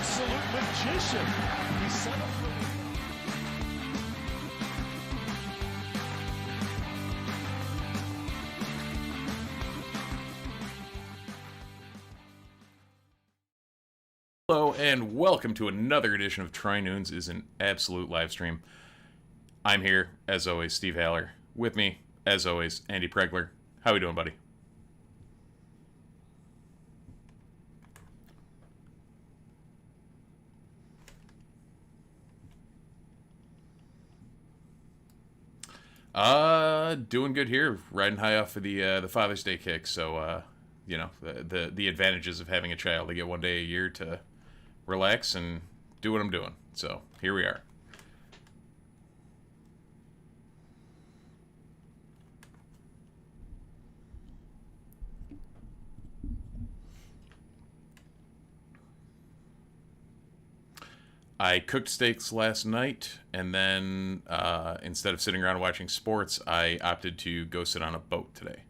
absolute magician. He set up for... Hello and welcome to another edition of Try Nunes is an absolute live stream. I'm here, as always, Steve Haller. With me, as always, Andy Pregler. How we doing, buddy? Doing good here. Riding high off of the Father's Day kick. So, you know, the advantages of having a child. I get one day a year to relax and do what I'm doing. So here we are. I cooked steaks last night, and then instead of sitting around watching sports, I opted to go sit on a boat today.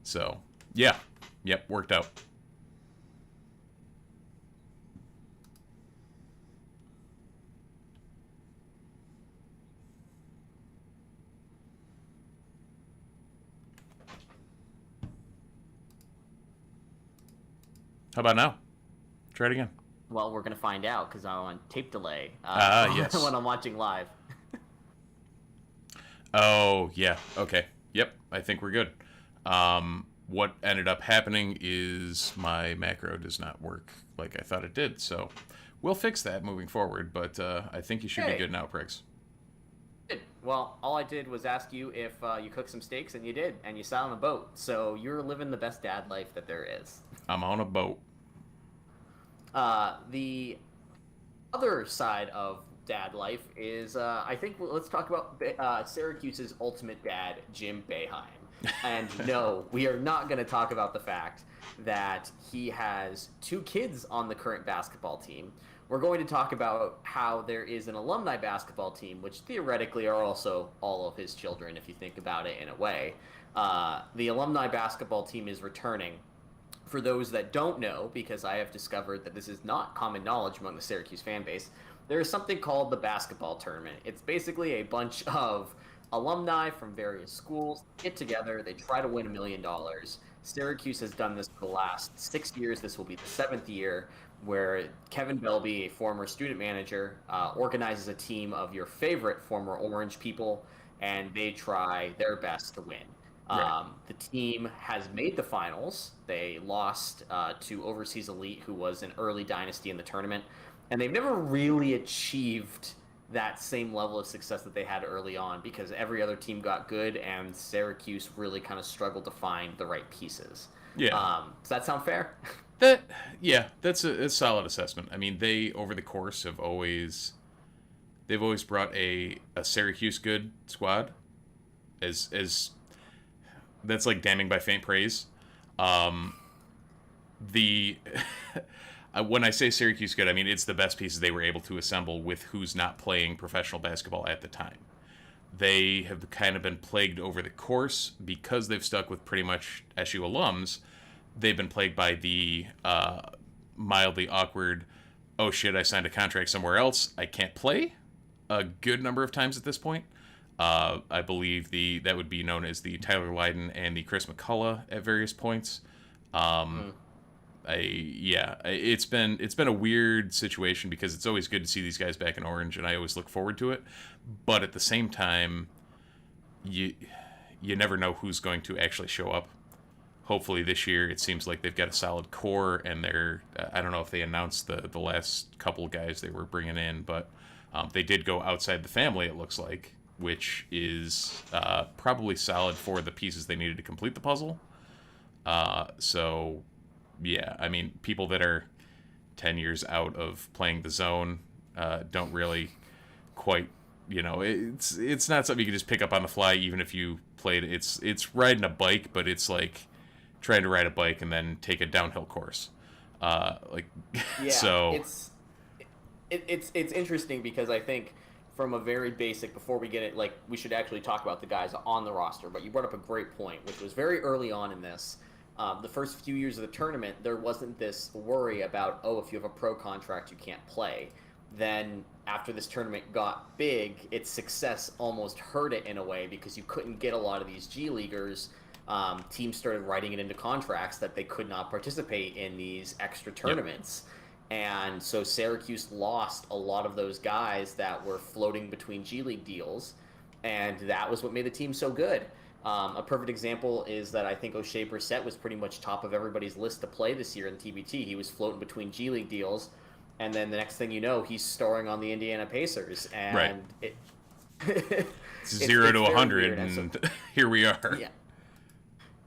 So, yeah. Yep, worked out. How about now? Try it again. Well, we're going to find out because I'm on tape delay yes. when I'm watching live. Oh, yeah. Okay. Yep, I think we're good. What ended up happening is my macro does not work like I thought it did, so we'll fix that moving forward, but I think you should be good now, Prigs. Good. Well, all I did was ask you if you cooked some steaks, and you did, and you sat on a boat, so you're living the best dad life that there is. I'm on a boat. The other side of dad life is, I think, let's talk about Syracuse's ultimate dad, Jim Boeheim. And no, we are not going to talk about the fact that he has 2 kids on the current basketball team. We're going to talk about how there is an alumni basketball team, which theoretically are also all of his children, if you think about it in a way. The alumni basketball team is returning. For those that don't know, because I have discovered that this is not common knowledge among the Syracuse fan base, there is something called the basketball tournament. It's basically a bunch of alumni from various schools get together. They try to win $1 million. Syracuse has done this for the last 6 years. This will be the 7th year, where Kevin Belby, a former student manager, organizes a team of your favorite former Orange people, and they try their best to win. Right. The team has made the finals. They lost to Overseas Elite, who was an early dynasty in the tournament, and they've never really achieved that same level of success that they had early on because every other team got good and Syracuse really kind of struggled to find the right pieces. Yeah. Does that sound fair? That's a solid assessment. I mean, they over the course have they've always brought a Syracuse good squad as that's like damning by faint praise. When I say Syracuse good, I mean it's the best pieces they were able to assemble with who's not playing professional basketball at the time. They have kind of been plagued over the course because they've stuck with pretty much SU alums. They've been plagued by the mildly awkward, oh shit, I signed a contract somewhere else, I can't play, a good number of times at this point. I believe that would be known as the Tyler Lydon and the Chris McCullough at various points. It's been a weird situation because it's always good to see these guys back in Orange, and I always look forward to it. But at the same time, you never know who's going to actually show up. Hopefully this year it seems like they've got a solid core, and I don't know if they announced the last couple of guys they were bringing in, but they did go outside the family, it looks like, which is probably solid for the pieces they needed to complete the puzzle. So, yeah, I mean, people that are 10 years out of playing the zone don't really quite, it's not something you can just pick up on the fly, even if you played. It's riding a bike, but it's like trying to ride a bike and then take a downhill course. So it's interesting because I think from a very basic, before we get it, we should actually talk about the guys on the roster, but you brought up a great point, which was very early on in this. The first few years of the tournament, there wasn't this worry about, oh, if you have a pro contract, you can't play. Then after this tournament got big, its success almost hurt it in a way because you couldn't get a lot of these G Leaguers. Teams started writing it into contracts that they could not participate in these extra tournaments. Yep. And so Syracuse lost a lot of those guys that were floating between G League deals, and that was what made the team so good. A perfect example is that I think O'Shea Brissett was pretty much top of everybody's list to play this year in TBT. He was floating between G League deals, and then the next thing you know, he's starring on the Indiana Pacers. And right. It's 0 to 100, and so, here we are. Yeah.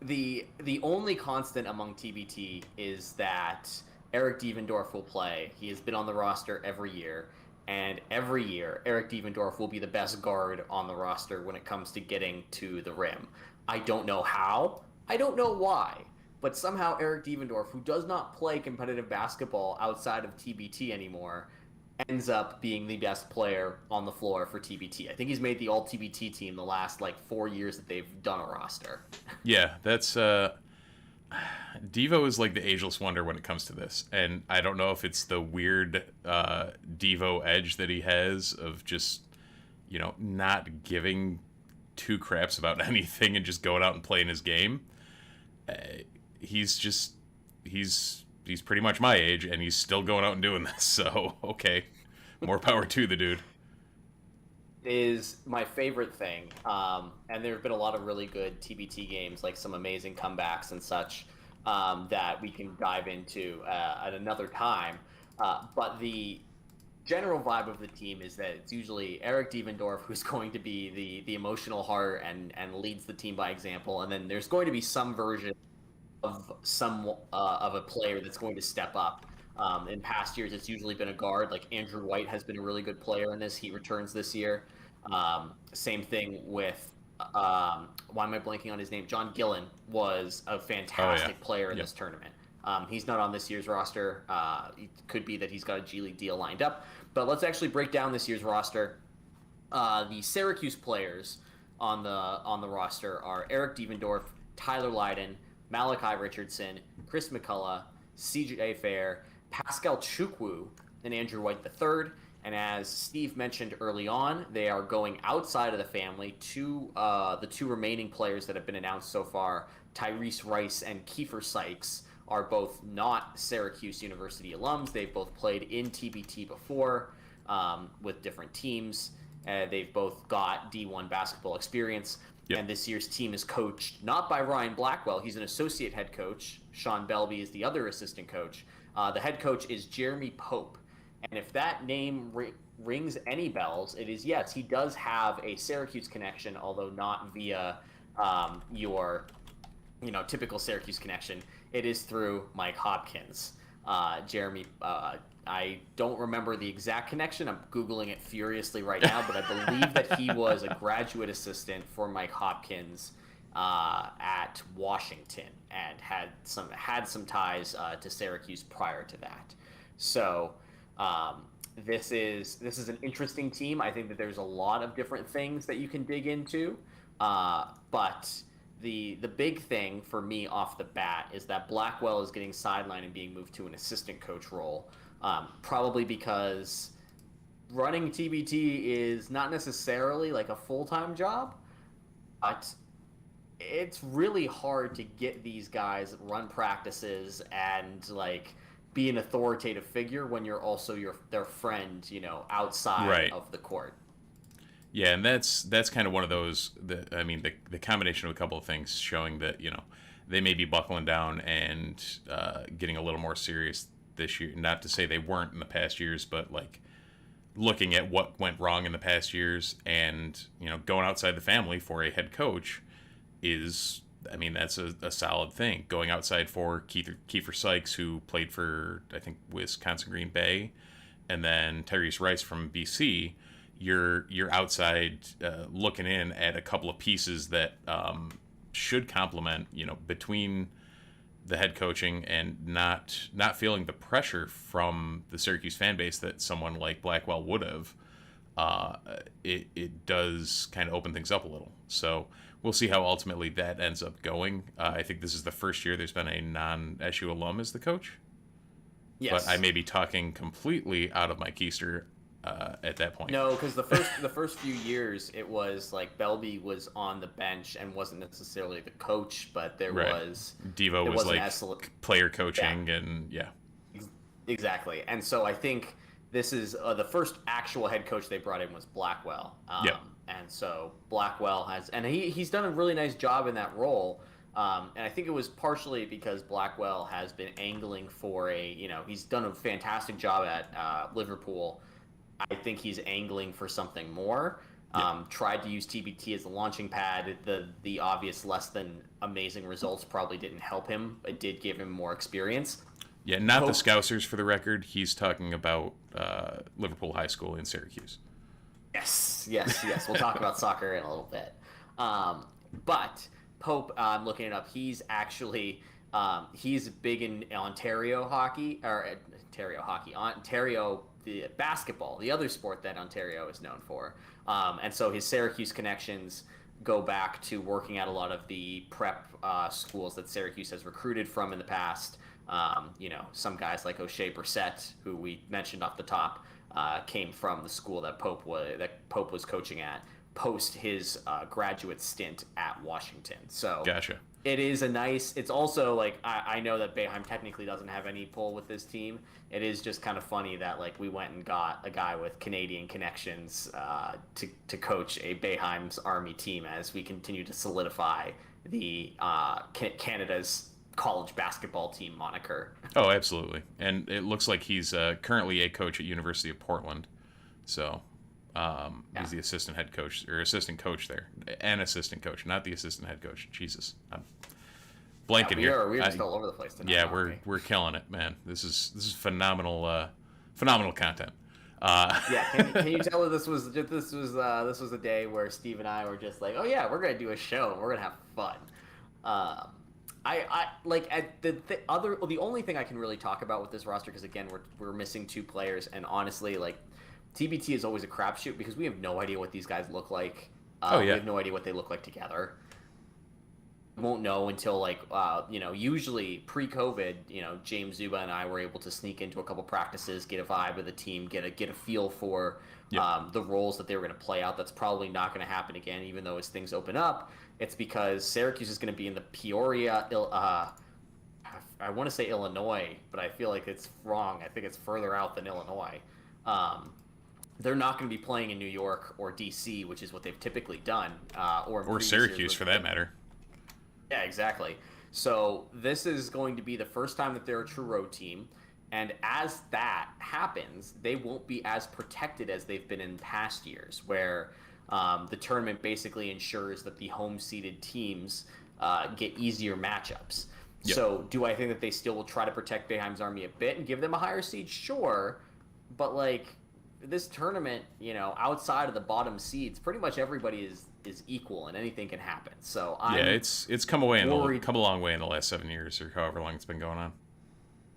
The only constant among TBT is that Eric Devendorf will play. He has been on the roster every year, and every year Eric Devendorf will be the best guard on the roster when it comes to getting to the rim. I don't know how. I don't know why. But somehow Eric Devendorf, who does not play competitive basketball outside of TBT anymore, ends up being the best player on the floor for TBT. I think he's made the all-TBT team the last, 4 years that they've done a roster. Yeah, that's... Devo is like the ageless wonder when it comes to this, and I don't know if it's the weird Devo edge that he has of just, not giving two craps about anything and just going out and playing his game. He's pretty much my age, and he's still going out and doing this. So okay, more power to the dude. Is my favorite thing, and there have been a lot of really good TBT games, like some amazing comebacks and such, that we can dive into at another time. But the general vibe of the team is that it's usually Eric Devendorf who's going to be the emotional heart and leads the team by example, and then there's going to be some version of of a player that's going to step up. In past years, it's usually been a guard. Like Andrew White has been a really good player in this. He returns this year. Same thing with, why am I blanking on his name? John Gillen was a fantastic player in this tournament. He's not on this year's roster. It could be that he's got a G League deal lined up. But let's actually break down this year's roster. The Syracuse players on the roster are Eric Devendorf, Tyler Lydon, Malachi Richardson, Chris McCullough, CJ Fair, Pascal Chukwu, and Andrew White III. And as Steve mentioned early on, they are going outside of the family to the two remaining players that have been announced so far, Tyrese Rice and Kiefer Sykes, are both not Syracuse University alums. They've both played in TBT before with different teams. They've both got D1 basketball experience. Yep. And this year's team is coached not by Ryan Blackwell. He's an associate head coach. Sean Belby is the other assistant coach. The head coach is Jeremy Pope. And if that name rings any bells, it is yes, he does have a Syracuse connection, although not via your typical Syracuse connection. It is through Mike Hopkins. Jeremy, I don't remember the exact connection. I'm Googling it furiously right now, but I believe that he was a graduate assistant for Mike Hopkins at Washington and had some ties to Syracuse prior to that. So this is an interesting team. I think that there's a lot of different things that you can dig into, but the big thing for me off the bat is that Blackwell is getting sidelined and being moved to an assistant coach role, probably because running TBT is not necessarily like a full-time job, but it's really hard to get these guys run practices and be an authoritative figure when you're also their friend, outside of the court. Yeah, and that's kind of one of those. The combination of a couple of things showing that they may be buckling down and getting a little more serious this year. Not to say they weren't in the past years, but looking at what went wrong in the past years, and going outside the family for a head coach is. That's a solid thing. Going outside for Kiefer Sykes, who played for, I think, Wisconsin Green Bay, and then Tyrese Rice from BC, you're outside looking in at a couple of pieces that should complement, between the head coaching and not feeling the pressure from the Syracuse fan base that someone like Blackwell would have. it does kind of open things up a little. So we'll see how ultimately that ends up going. I think this is the first year there's been a non-SU alum as the coach. Yes. But I may be talking completely out of my keister at that point. No, because the first few years it was like Belby was on the bench and wasn't necessarily the coach, but there was Devo was like player coaching and exactly. And so I think this is the first actual head coach they brought in was Blackwell. And so Blackwell he's done a really nice job in that role. And I think it was partially because Blackwell has been angling for he's done a fantastic job at Liverpool. I think he's angling for something more. Tried to use TBT as a launching pad. The obvious less than amazing results probably didn't help him. It did give him more experience. Yeah, not the Scousers for the record. He's talking about Liverpool High School in Syracuse. Yes. We'll talk about soccer in a little bit. But Pope, I'm looking it up. He's actually he's big in Ontario the basketball, the other sport that Ontario is known for. And so his Syracuse connections go back to working at a lot of the prep schools that Syracuse has recruited from in the past. Some guys like O'Shea Brissett, who we mentioned off the top, came from the school that Pope was coaching at post his graduate stint at Washington. So gotcha. It's also like I know that Boeheim technically doesn't have any pull with this team. It is just kind of funny that like we went and got a guy with Canadian connections to coach a Boeheim's Army team as we continue to solidify the Canada's college basketball team moniker. Oh, absolutely. And it looks like he's currently a coach at University of Portland. So he's the assistant head coach or assistant coach there. An assistant coach, not the assistant head coach. Jesus. I'm blanking here. We're just all over the place tonight. Yeah, we're killing it, man. This is phenomenal content. Can you tell that this was a day where Steve and I were just like, oh yeah, we're gonna do a show and we're gonna have fun. I like at the only thing I can really talk about with this roster, because again we're missing two players, and honestly like TBT is always a crapshoot because we have no idea what these guys look like. We have no idea what they look like together. We won't know until usually pre-COVID, James Zuba and I were able to sneak into a couple practices, get a vibe of the team, get a feel for the roles that they were going to play out. That's probably not going to happen again, even though as things open up. It's because Syracuse is going to be in the Peoria, I want to say Illinois, but I feel like it's wrong. I think it's further out than Illinois. They're not going to be playing in New York or DC, which is what they've typically done, or Syracuse for that matter. Yeah, exactly. So this is going to be the first time that they're a true road team, and as that happens, they won't be as protected as they've been in past years, where the tournament basically ensures that the home-seeded teams get easier matchups. Yep. So do I think that they still will try to protect Boeheim's Army a bit and give them a higher seed? Sure, but like this tournament, outside of the bottom seeds, pretty much everybody is equal and anything can happen. So it's come a long way in the last 7 years or however long it's been going on.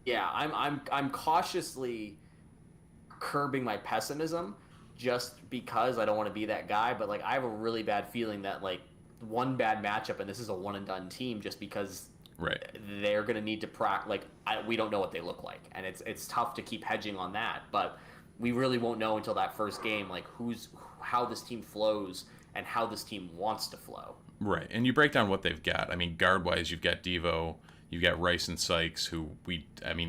Yeah, I'm cautiously curbing my pessimism just because I don't want to be that guy, but like I have a really bad feeling that like one bad matchup and this is a one and done team just because they're going to need to we don't know what they look like, and it's tough to keep hedging on that, but we really won't know until that first game, like how this team flows and how this team wants to flow. Right, and you break down what they've got. I mean, guard-wise, you've got Devo, you've got Rice and Sykes, who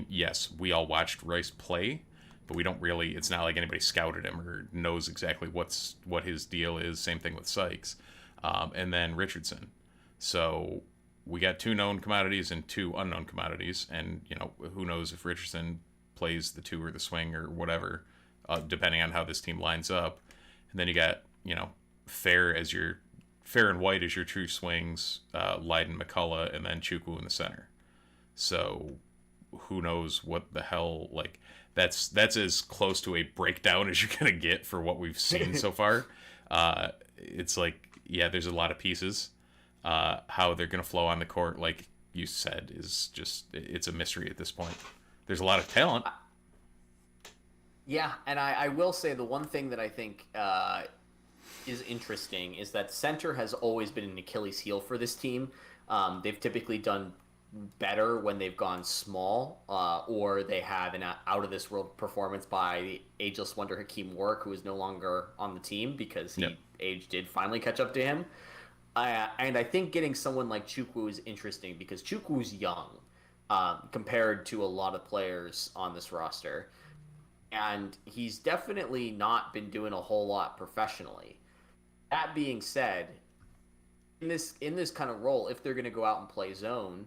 yes, we all watched Rice play, but we don't really, it's not like anybody scouted him or knows exactly what his deal is. Same thing with Sykes. And then Richardson. So we got two known commodities and two unknown commodities, and, who knows if Richardson plays the two or the swing or whatever, depending on how this team lines up. And then you got, Fair and White as your true swings, Leiden, McCullough, and then Chukwu in the center. So who knows what the hell, like, that's as close to a breakdown as you're going to get for what we've seen so far. It's like, yeah, there's a lot of pieces. How they're going to flow on the court, like you said, is just, it's a mystery at this point. There's a lot of talent. Yeah, and I will say the one thing that I think is interesting is that center has always been an Achilles heel for this team. They've typically done better when they've gone small, or they have an out of this world performance by the ageless wonder Hakeem Warwick, who is no longer on the team because Yep. age did finally catch up to him. And I think getting someone like Chukwu is interesting because Chukwu's young compared to a lot of players on this roster, and he's definitely not been doing a whole lot professionally. That being said, in this kind of role, if they're going to go out and play zone,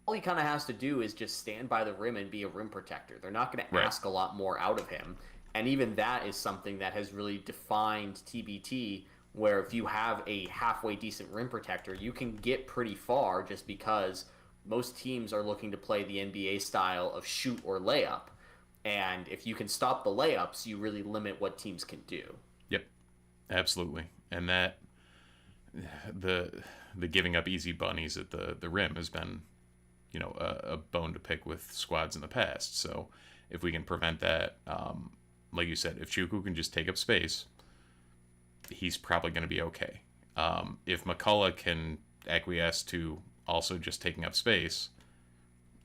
all he kind of has to do is just stand by the rim and be a rim protector. They're not going to Right. ask a lot more out of him. And even that is something that has really defined TBT, where if you have a halfway decent rim protector, you can get pretty far just because most teams are looking to play the NBA style of shoot or layup. And if you can stop the layups, you really limit what teams can do. Yep. Absolutely. And that the giving up easy bunnies at the rim has been, a bone to pick with squads in the past. So if we can prevent that, like you said, if Chukwu can just take up space, he's probably going to be okay. If McCullough can acquiesce to also just taking up space,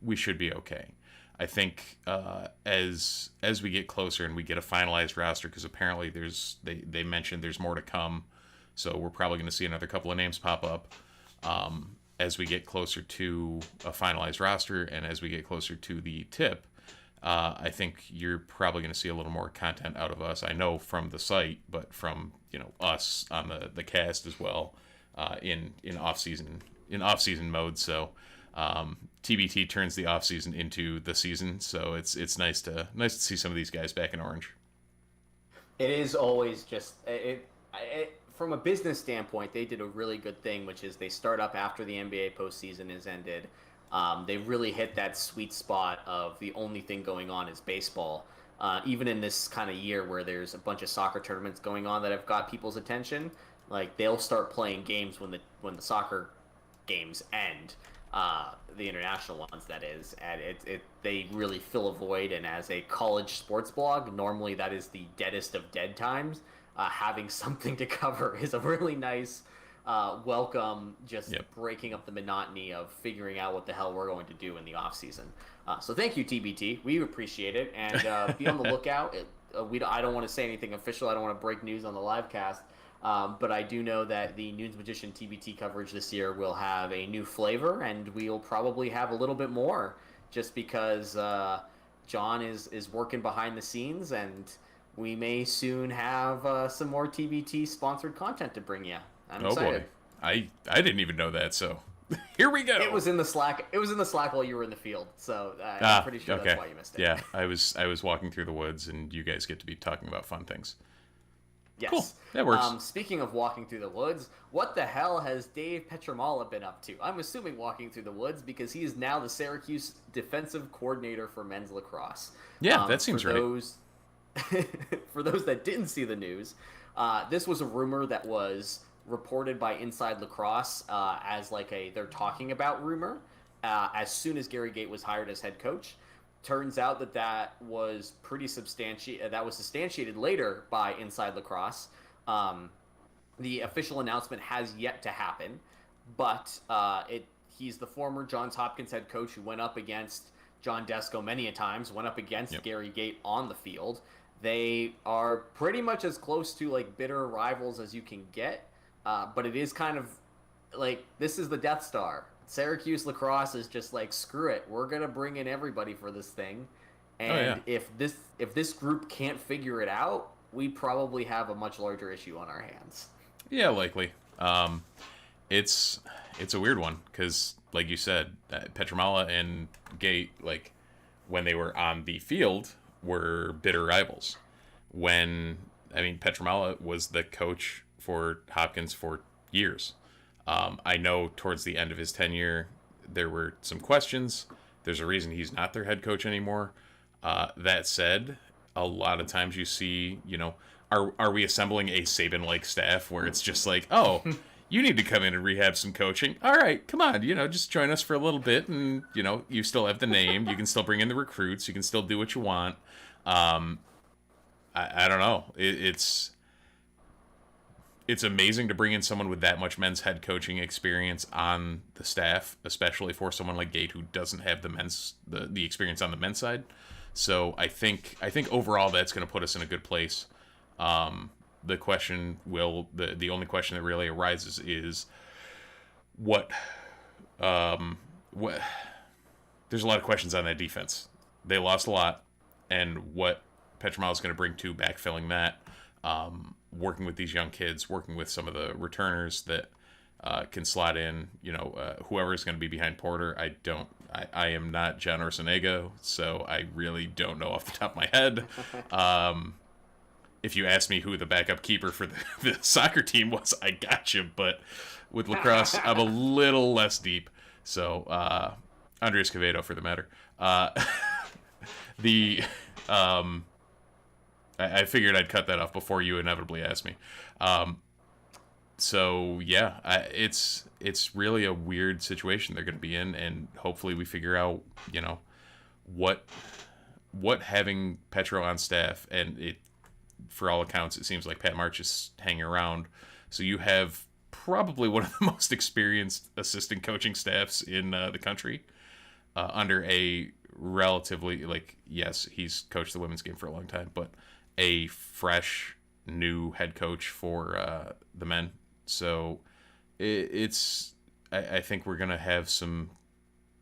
we should be okay. I think as we get closer and we get a finalized roster, because apparently they mentioned there's more to come, so we're probably going to see another couple of names pop up as we get closer to a finalized roster and as we get closer to the tip. I think you're probably going to see a little more content out of us. I know from the site, but from us on the cast as well in off season mode. So TBT turns the off season into the season. So it's nice to see some of these guys back in orange. It is always just from a business standpoint, they did a really good thing, which is they start up after the NBA postseason is ended. They really hit that sweet spot of the only thing going on is baseball. Even in this kind of year where there's a bunch of soccer tournaments going on that have got people's attention, like they'll start playing games when the soccer games end, the international ones that is, and they really fill a void. And as a college sports blog, normally that is the deadest of dead times. Having something to cover is a really nice welcome, just Yep. breaking up the monotony of figuring out what the hell we're going to do in the off season. So thank you, TBT. We appreciate it, and be on the lookout. I don't want to say anything official. I don't want to break news on the live cast, but I do know that the NunesMagician TBT coverage this year will have a new flavor, and we'll probably have a little bit more, just because John is working behind the scenes, and we may soon have some more TBT sponsored content to bring you. I'm excited. Boy, I didn't even know that. So here we go. It was in the Slack. It was in the Slack while you were in the field, so I'm pretty sure okay. that's why you missed it. Yeah, I was walking through the woods, and you guys get to be talking about fun things. Yes. Cool. That works. Speaking of walking through the woods, what the hell has Dave Petramala been up to? I'm assuming walking through the woods because he is now the Syracuse defensive coordinator for men's lacrosse. Yeah, that seems right. For those that didn't see the news, this was a rumor that was reported by Inside Lacrosse as like they're talking about rumor as soon as Gary Gait was hired as head coach. Turns out that was pretty substantiated. That was substantiated later by Inside Lacrosse. The official announcement has yet to happen, but he's the former Johns Hopkins head coach who went up against John Desko many a times, went up against Gary Gait on the field. They are pretty much as close to like bitter rivals as you can get, but it is kind of like this is the Death Star. Syracuse lacrosse is just like, screw it, we're gonna bring in everybody for this thing, and if this group can't figure it out, we probably have a much larger issue on our hands. Yeah, likely. It's a weird one because, like you said, Petramala and Gait, like when they were on the field, were bitter rivals. Petramala was the coach for Hopkins for years. I know towards the end of his tenure, there were some questions. There's a reason he's not their head coach anymore. That said, a lot of times you see, are we assembling a Saban-like staff where it's just like, oh, you need to come in and rehab some coaching. All right, come on, just join us for a little bit, and you still have the name. You can still bring in the recruits. You can still do what you want. I don't know. It's amazing to bring in someone with that much men's head coaching experience on the staff, especially for someone like Gate who doesn't have the experience on the men's side. So I think overall that's going to put us in a good place. The only question that really arises is what there's a lot of questions on that defense. They lost a lot, and what Petro is going to bring to backfilling that. Working with these young kids, working with some of the returners that can slot in, whoever is going to be behind Porter. I am not John Orsonego, so I really don't know off the top of my head. If you ask me who the backup keeper for the soccer team was, I got you. But with lacrosse, I'm a little less deep. So Andres Quevedo, for the matter. I figured I'd cut that off before you inevitably asked me. So yeah, it's really a weird situation they're going to be in, and hopefully we figure out, what having Petro on staff, and it, for all accounts, it seems like Pat March is hanging around. So you have probably one of the most experienced assistant coaching staffs in the country, under a relatively, yes, he's coached the women's game for a long time, but a fresh new head coach for the men. So I think we're going to have some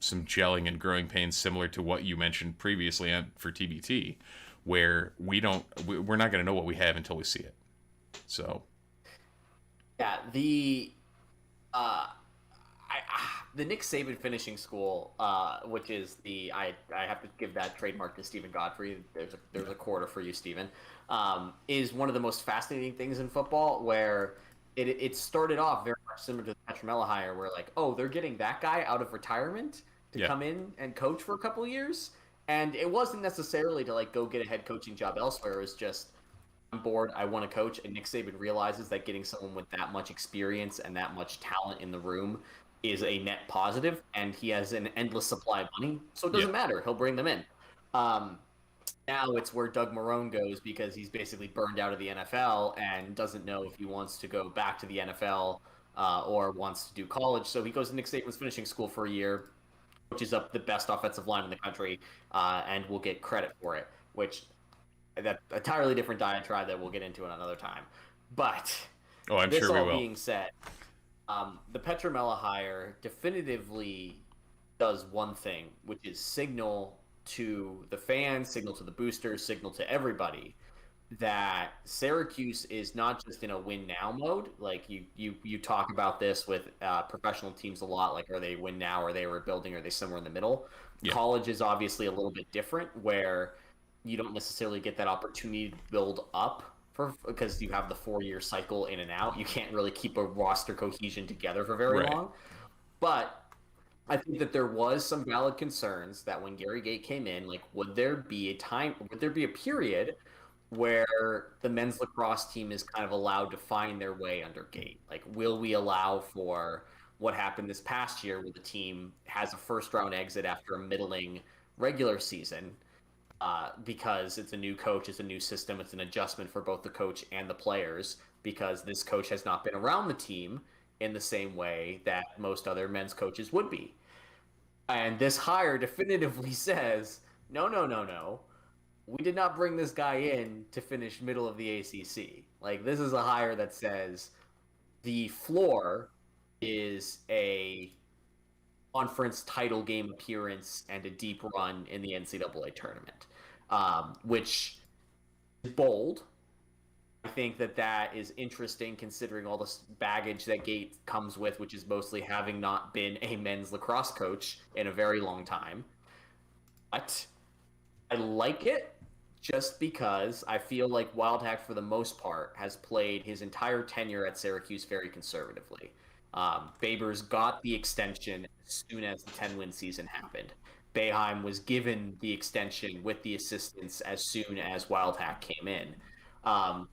gelling and growing pains similar to what you mentioned previously for TBT, where we're not going to know what we have until we see it. So yeah, the Nick Saban finishing school, which is I have to give that trademark to Stephen Godfrey. There's a quarter for you, Stephen. Is one of the most fascinating things in football, where it started off very much similar to the Petro hire, where they're getting that guy out of retirement to come in and coach for a couple of years, and it wasn't necessarily to go get a head coaching job elsewhere. It was just, I'm bored, I want to coach, and Nick Saban realizes that getting someone with that much experience and that much talent in the room is a net positive, and he has an endless supply of money, so it doesn't matter. He'll bring them in. Now it's where Doug Marrone goes, because he's basically burned out of the NFL and doesn't know if he wants to go back to the NFL or wants to do college. So he goes to Nick Saban's finishing school for a year, coaches up the best offensive line in the country, and will get credit for it, which that's an entirely different diatribe that we'll get into another time. But I'm this sure we all will. being said, the Petro hire definitively does one thing, which is signal to the fans, signal to the boosters, signal to everybody that Syracuse is not just in a win now mode. You talk about this with professional teams a lot, are they win now, or they rebuilding, or are they somewhere in the middle? Yeah. College is obviously a little bit different, where you don't necessarily get that opportunity to build up because you have the 4-year cycle in and out. You can't really keep a roster cohesion together for very long. But I think that there was some valid concerns that when Gary Gate came in, would there be a period where the men's lacrosse team is kind of allowed to find their way under Gate? Will we allow for what happened this past year, where the team has a first-round exit after a middling regular season, because it's a new coach, it's a new system, it's an adjustment for both the coach and the players, because this coach has not been around the team in the same way that most other men's coaches would be. And this hire definitively says, no. We did not bring this guy in to finish middle of the ACC. This is a hire that says the floor is a conference title game appearance and a deep run in the NCAA tournament, which is bold. I think that is interesting, considering all the baggage that Gate comes with, which is mostly having not been a men's lacrosse coach in a very long time. But I like it just because I feel like Wildhack, for the most part, has played his entire tenure at Syracuse very conservatively. Babers got the extension as soon as the 10-win season happened. Boeheim was given the extension with the assistance as soon as Wildhack came in.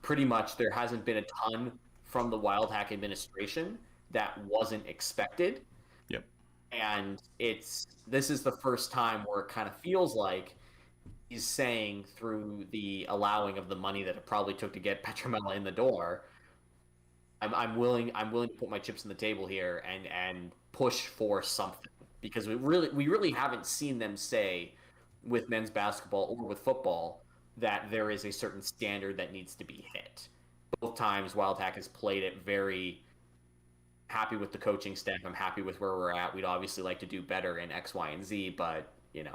Pretty much there hasn't been a ton from the Wildhack administration that wasn't expected. Yep. And this is the first time where it kind of feels like he's saying through the allowing of the money that it probably took to get Petro in the door, I'm willing to put my chips on the table here and push for something, because we really haven't seen them say with men's basketball or with football that there is a certain standard that needs to be hit. Both times Wildhack has played it very happy with the coaching staff. I'm happy with where we're at. We'd obviously like to do better in X, Y, and Z, but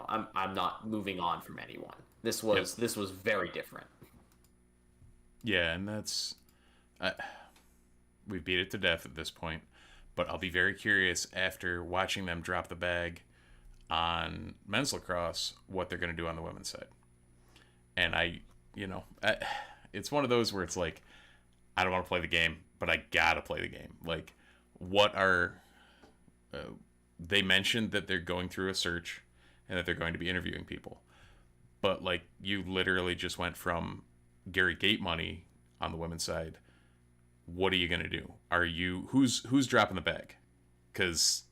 I'm not moving on from anyone. This was very different. Yeah, and that's we beat it to death at this point. But I'll be very curious after watching them drop the bag on men's lacrosse what they're going to do on the women's side. And it's one of those where it's like, I don't want to play the game, but I gotta play the game. Like, what are they mentioned that they're going through a search and that they're going to be interviewing people, but like, you literally just went from Gary Gate money on the women's side. What are you gonna do? Who's dropping the bag? Because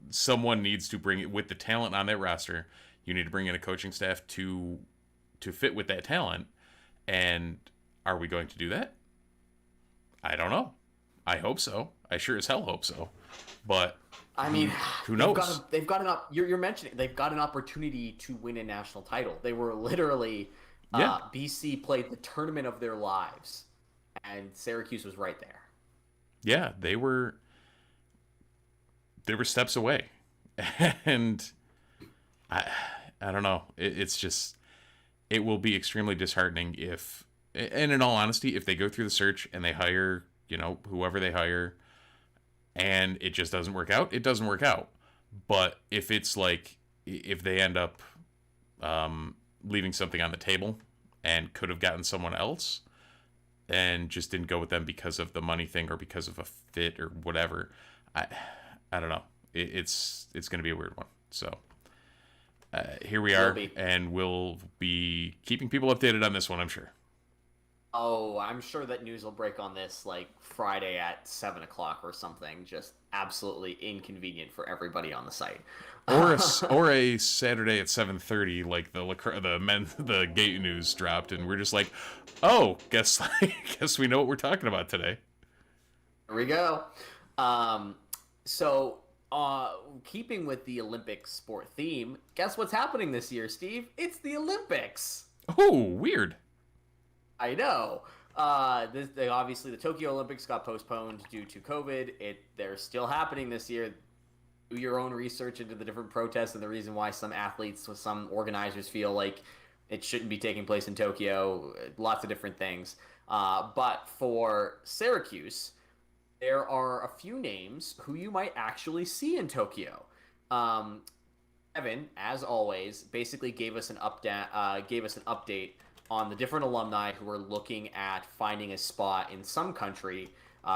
someone needs to bring it with the talent on that roster. You need to bring in a coaching staff to fit with that talent. And are we going to do that? I don't know. I hope so. I sure as hell hope so. But I mean, who knows? You're mentioning they've got an opportunity to win a national title. They were literally BC played the tournament of their lives, and Syracuse was right there. Yeah, they were steps away, and I don't know. It's just, it will be extremely disheartening if, and in all honesty, if they go through the search and they hire, whoever they hire, and it just doesn't work out, it doesn't work out. But if it's like, if they end up leaving something on the table and could have gotten someone else and just didn't go with them because of the money thing or because of a fit or whatever, I don't know. It's going to be a weird one. So here we are, and we'll be keeping people updated on this one, I'm sure. Oh, I'm sure that news will break on this like Friday at 7:00 or something. Just absolutely inconvenient for everybody on the site. Or a Saturday at 7:30, like the Gate news dropped, and we're just like, oh, guess we know what we're talking about today. Here we go. So keeping with the Olympic sport theme, guess what's happening this year, Steve? It's the Olympics. Oh, weird. I know. Obviously, the Tokyo Olympics got postponed due to COVID. They're still happening this year. Do your own research into the different protests and the reason why some organizers feel like it shouldn't be taking place in Tokyo. Lots of different things. But for Syracuse, there are a few names who you might actually see in Tokyo. Evan, as always, basically gave us an update on the different alumni who are looking at finding a spot in some country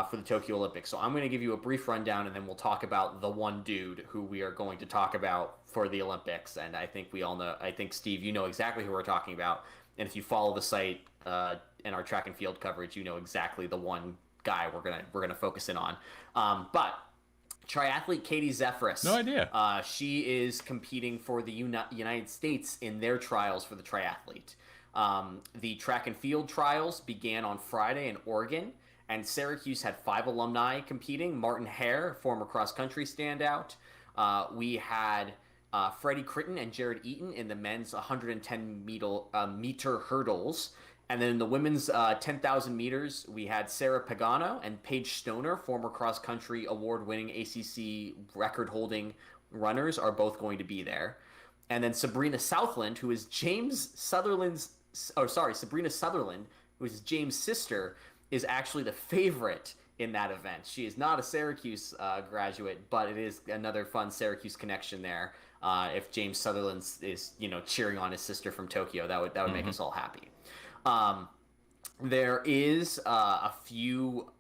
for the Tokyo Olympics. So I'm going to give you a brief rundown, and then we'll talk about the one dude who we are going to talk about for the Olympics. And I think we all know. I think, Steve, you know exactly who we're talking about. And if you follow the site and our track and field coverage, you know exactly the one guy we're gonna focus in on. But triathlete Katie Zephyrus. No idea. She is competing for the United States in their trials for the triathlete. The track and field trials began on Friday in Oregon, and Syracuse had 5 alumni competing. Martin Hare, former cross-country standout. We had Freddie Critton and Jared Eaton in the men's 110 meter hurdles. And then in the women's 10,000 meters, we had Sarah Pagano and Paige Stoner, former cross-country award-winning ACC record-holding runners, are both going to be there. And then Sabrina Sutherland, who is Sabrina Sutherland, who is James' sister, is actually the favorite in that event. She is not a Syracuse graduate, but it is another fun Syracuse connection there. If James Sutherland is cheering on his sister from Tokyo, that would make us all happy. There is a few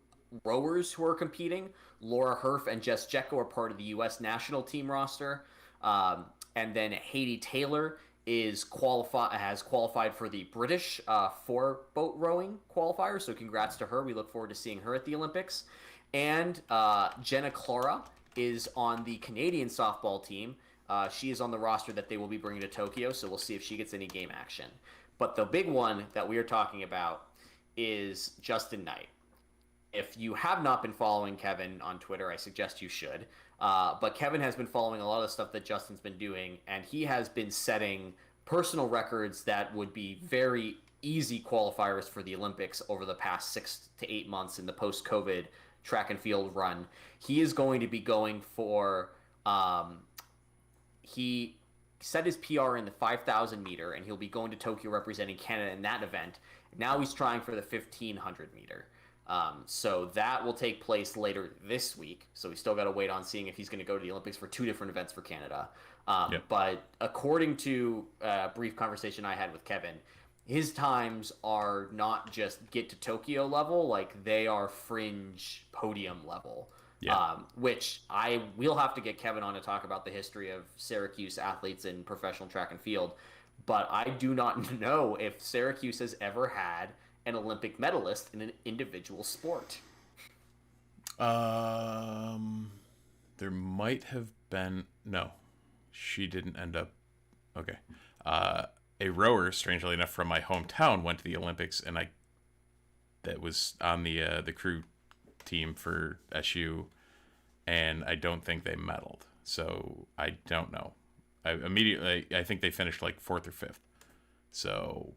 rowers who are competing. Laura Herf and Jess Jecko are part of the U.S. national team roster. And then Haiti Taylor has qualified for the British 4-boat rowing qualifier. So congrats to her. We look forward to seeing her at the Olympics. And Jenna Clara is on the Canadian softball team. She is on the roster that they will be bringing to Tokyo, so we'll see if she gets any game action. But the big one that we are talking about is Justin Knight. If you have not been following Kevin on Twitter, I suggest you should. But Kevin has been following a lot of the stuff that Justin's been doing, and he has been setting personal records that would be very easy qualifiers for the Olympics over the past 6 to 8 months in the post-COVID track and field run. He is going to be going for he set his PR in the 5,000 meter, and he'll be going to Tokyo representing Canada in that event. Now he's trying for the 1,500 meter. So that will take place later this week. So we still got to wait on seeing if he's going to go to the Olympics for 2 different events for Canada. But according to a brief conversation I had with Kevin, his times are not just get to Tokyo level, like they are fringe podium level. Which I will have to get Kevin on to talk about the history of Syracuse athletes in professional track and field. But I do not know if Syracuse has ever had an Olympic medalist in an individual sport. There might have been. No, she didn't end up. Okay. A rower, strangely enough, from my hometown went to the Olympics, and that was on the crew team for SU, and I don't think they medaled. So I don't know. I think they finished like 4th or 5th. So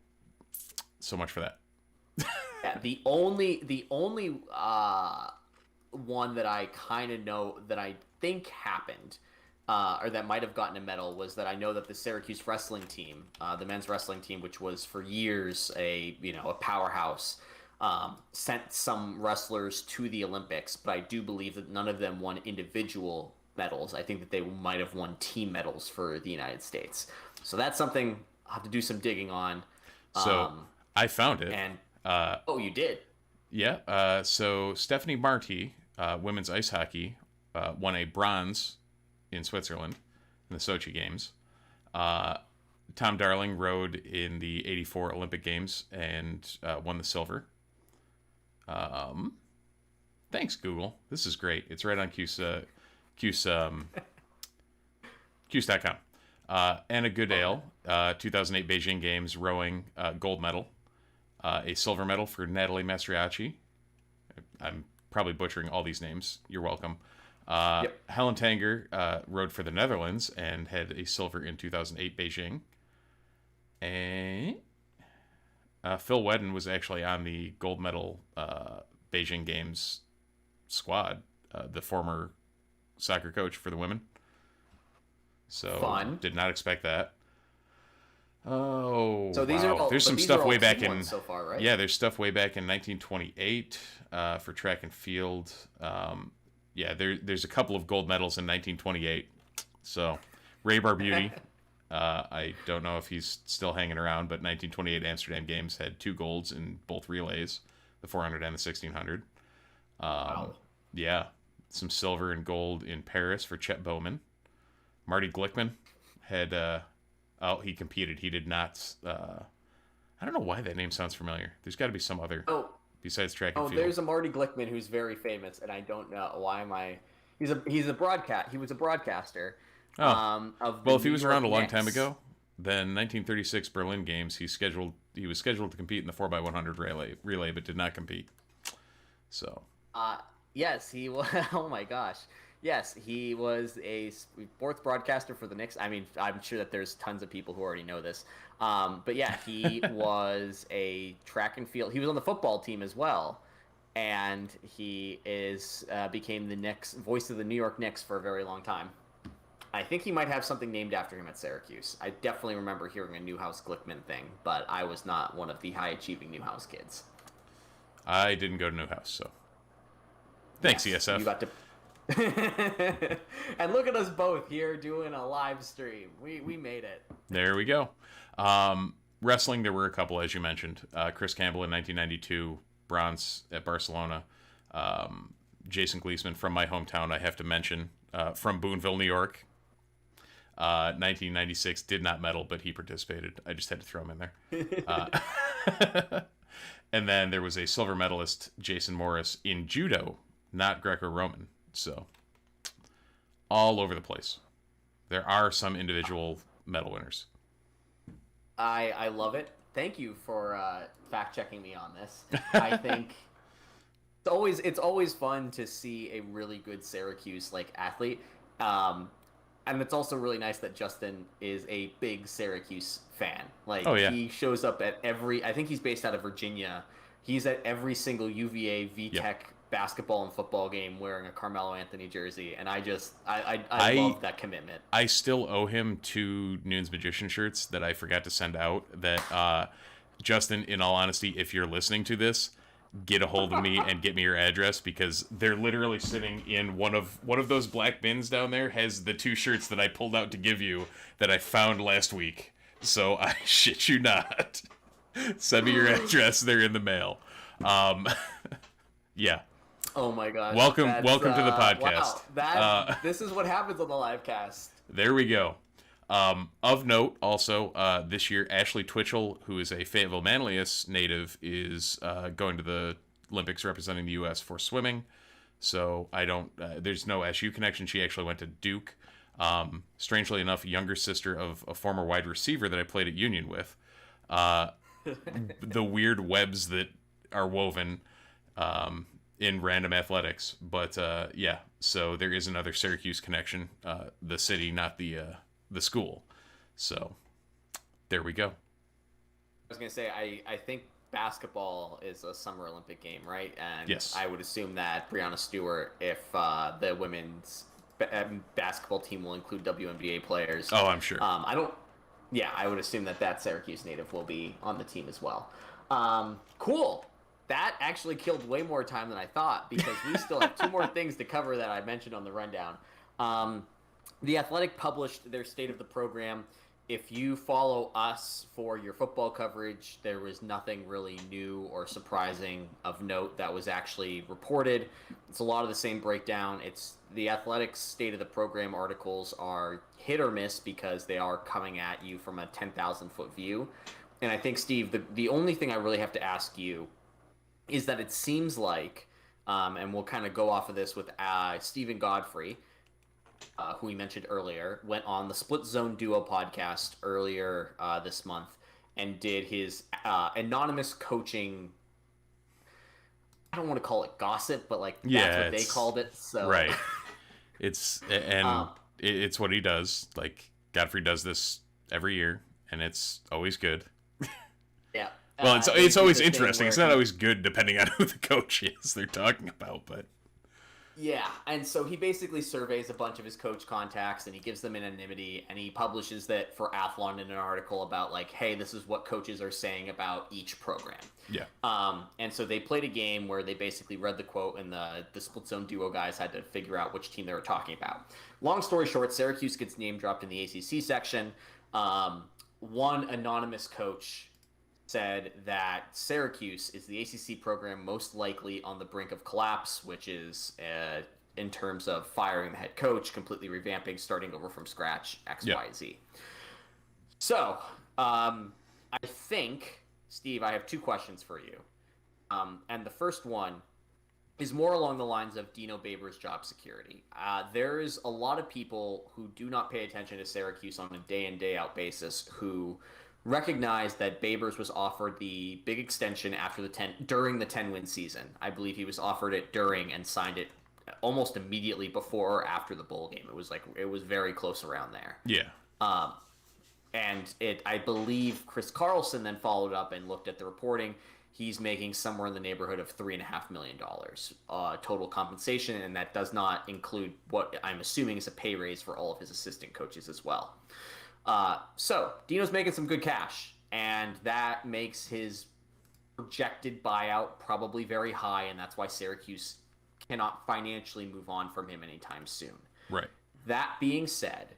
much for that. Yeah, the only one that I kind of know that I think happened, or that might have gotten a medal, was that I know that the Syracuse wrestling team, the men's wrestling team, which was for years a powerhouse, sent some wrestlers to the Olympics, but I do believe that none of them won individual medals. I think that they might have won team medals for the United States. So that's something I'll have to do some digging on. So I found it. And oh, you did? Yeah. So Stephanie Marty, women's ice hockey, won a bronze in Switzerland in the Sochi Games. Tom Darling rode in the '84 Olympic Games and won the silver. Thanks, Google. This is great. It's right on Cuse.com. Anna Goodale, 2008 Beijing Games rowing, gold medal. A silver medal for Natalie Mastriacci. I'm probably butchering all these names. You're welcome. Helen Tanger rode for the Netherlands and had a silver in 2008 Beijing. And Phil Wedden was actually on the gold medal Beijing Games squad, the former soccer coach for the women. So fun. Did not expect that. Oh, so these are all, there's some stuff way back in so far, right? Yeah, there's stuff way back in 1928 for track and field. There's a couple of gold medals in 1928. So Ray Barbuti, I don't know if he's still hanging around, but 1928 Amsterdam Games had 2 golds in both relays, the 400 and the 1600. Wow. Yeah, some silver and gold in Paris for Chet Bowman. Marty Glickman had he competed. He did not. I don't know why that name sounds familiar. There's got to be some other besides track and field. There's a Marty Glickman who's very famous, and I don't know why am I. He was a broadcaster. If he was around a long time ago, then 1936 Berlin Games, he was scheduled to compete in the 4x100 relay, but did not compete. So. Yes, he was. Oh my gosh. Yes, he was a sports broadcaster for the Knicks. I mean, I'm sure that there's tons of people who already know this. But yeah, he was a track and field. He was on the football team as well. And he became the Knicks voice of the New York Knicks for a very long time. I think he might have something named after him at Syracuse. I definitely remember hearing a Newhouse Glickman thing, but I was not one of the high-achieving Newhouse kids. I didn't go to Newhouse, so thanks, ESF. You got to. And look at us both here doing a live stream. We made it. There we go. Wrestling, there were a couple, as you mentioned. Chris Campbell in 1992, bronze at Barcelona. Jason Gleesman from my hometown, I have to mention, from Boonville, New York. 1996, did not medal, but he participated. I just had to throw him in there. And then there was a silver medalist, Jason Morris, in judo, not Greco-Roman. So, all over the place. there are some individual medal winners. I love it. Thank you for fact checking me on this. I think it's always fun to see a really good Syracuse athlete. And it's also really nice that Justin is a big Syracuse fan. Oh, yeah. He shows up at I think he's based out of Virginia. He's at every single UVA VTech basketball and football game wearing a Carmelo Anthony jersey, and I love that commitment. I still owe him 2 NunesMagician shirts that I forgot to send out. That Justin, in all honesty, if you're listening to this, get a hold of me and get me your address, because they're literally sitting in one of those black bins down there. Has the 2 shirts that I pulled out to give you that I found last week. So I shit you not. Send me your address. They're in the mail. Yeah. Oh my god. Welcome to the podcast. Wow. This is what happens on the live cast. There we go. Of note, also, this year, Ashley Twitchell, who is a Fayetteville Manlius native, is going to the Olympics representing the U.S. for swimming. So there's no SU connection. She actually went to Duke. Strangely enough, younger sister of a former wide receiver that I played at Union with. The weird webs that are woven in random athletics. But yeah, so there is another Syracuse connection. The city, not the school. So there we go. I was gonna say I think basketball is a summer Olympic game, right? And yes. I would assume that Breonna Stewart, if the women's basketball team will include WNBA players. Oh, I'm sure. I would assume that Syracuse native will be on the team as well. Cool. That actually killed way more time than I thought, because we still have 2 more things to cover that I mentioned on the rundown. The Athletic published their state of the program. If you follow us for your football coverage, there was nothing really new or surprising of note that was actually reported. It's a lot of the same breakdown. It's the Athletic's state of the program articles are hit or miss because they are coming at you from a 10,000-foot view. And I think, Steve, the only thing I really have to ask you is that it seems like, and we'll kind of go off of this with Stephen Godfrey, who we mentioned earlier, went on the Split Zone Duo podcast earlier this month and did his anonymous coaching. I don't want to call it gossip, but that's what they called it. So right, it's what he does. Godfrey does this every year, and it's always good. Yeah. Well, it's always interesting. It's not always good depending on who the coach is they're talking about, but. Yeah, and so he basically surveys a bunch of his coach contacts, and he gives them anonymity, and he publishes that for Athlon in an article about hey, this is what coaches are saying about each program. Yeah. And so they played a game where they basically read the quote, and the Split Zone Duo guys had to figure out which team they were talking about. Long story short, Syracuse gets name dropped in the ACC section. One anonymous coach said that Syracuse is the ACC program most likely on the brink of collapse, which is in terms of firing the head coach, completely revamping, starting over from scratch, X, Y, Z. So I think, Steve, I have 2 questions for you. And the first one is more along the lines of Dino Babers' job security. There's a lot of people who do not pay attention to Syracuse on a day in, day out basis who recognized that Babers was offered the big extension during the 10-win season. I believe he was offered it during and signed it almost immediately before or after the bowl game. It was very close around there. Yeah. And I believe Chris Carlson then followed up and looked at the reporting. He's making somewhere in the neighborhood of $3.5 million total compensation, and that does not include what I'm assuming is a pay raise for all of his assistant coaches as well. So Dino's making some good cash, and that makes his projected buyout probably very high, and that's why Syracuse cannot financially move on from him anytime soon. Right. That being said,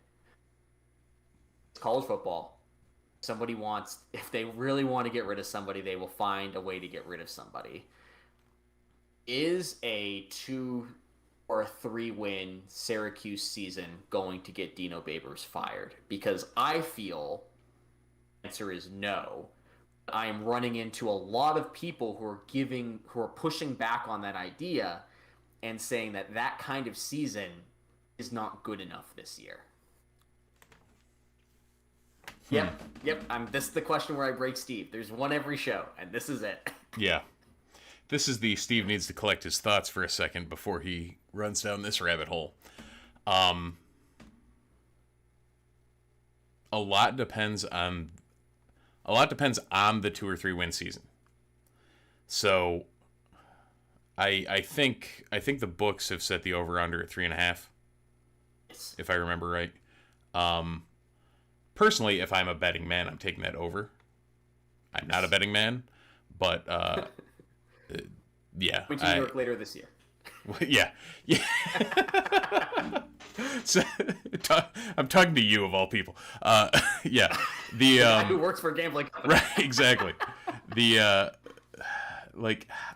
it's college football. If they really want to get rid of somebody, they will find a way to get rid of somebody. Is a 2 or a 3-win Syracuse season going to get Dino Babers fired? Because I feel the answer is no. I am running into a lot of people who are pushing back on that idea and saying that kind of season is not good enough this year. Yep. This is the question where I break Steve. There's one every show, and this is it. Yeah. This is the Steve needs to collect his thoughts for a second before he runs down this rabbit hole. A lot depends on the 2 or 3 win season. So I think the books have set the over under at 3.5. Yes. If I remember right. Personally, if I'm a betting man, I'm taking that over. I'm not a betting man, but yeah. Went to New York later this year. Yeah. So, I'm talking to you of all people. Yeah. The guy who works for a gambling company. Right, exactly. The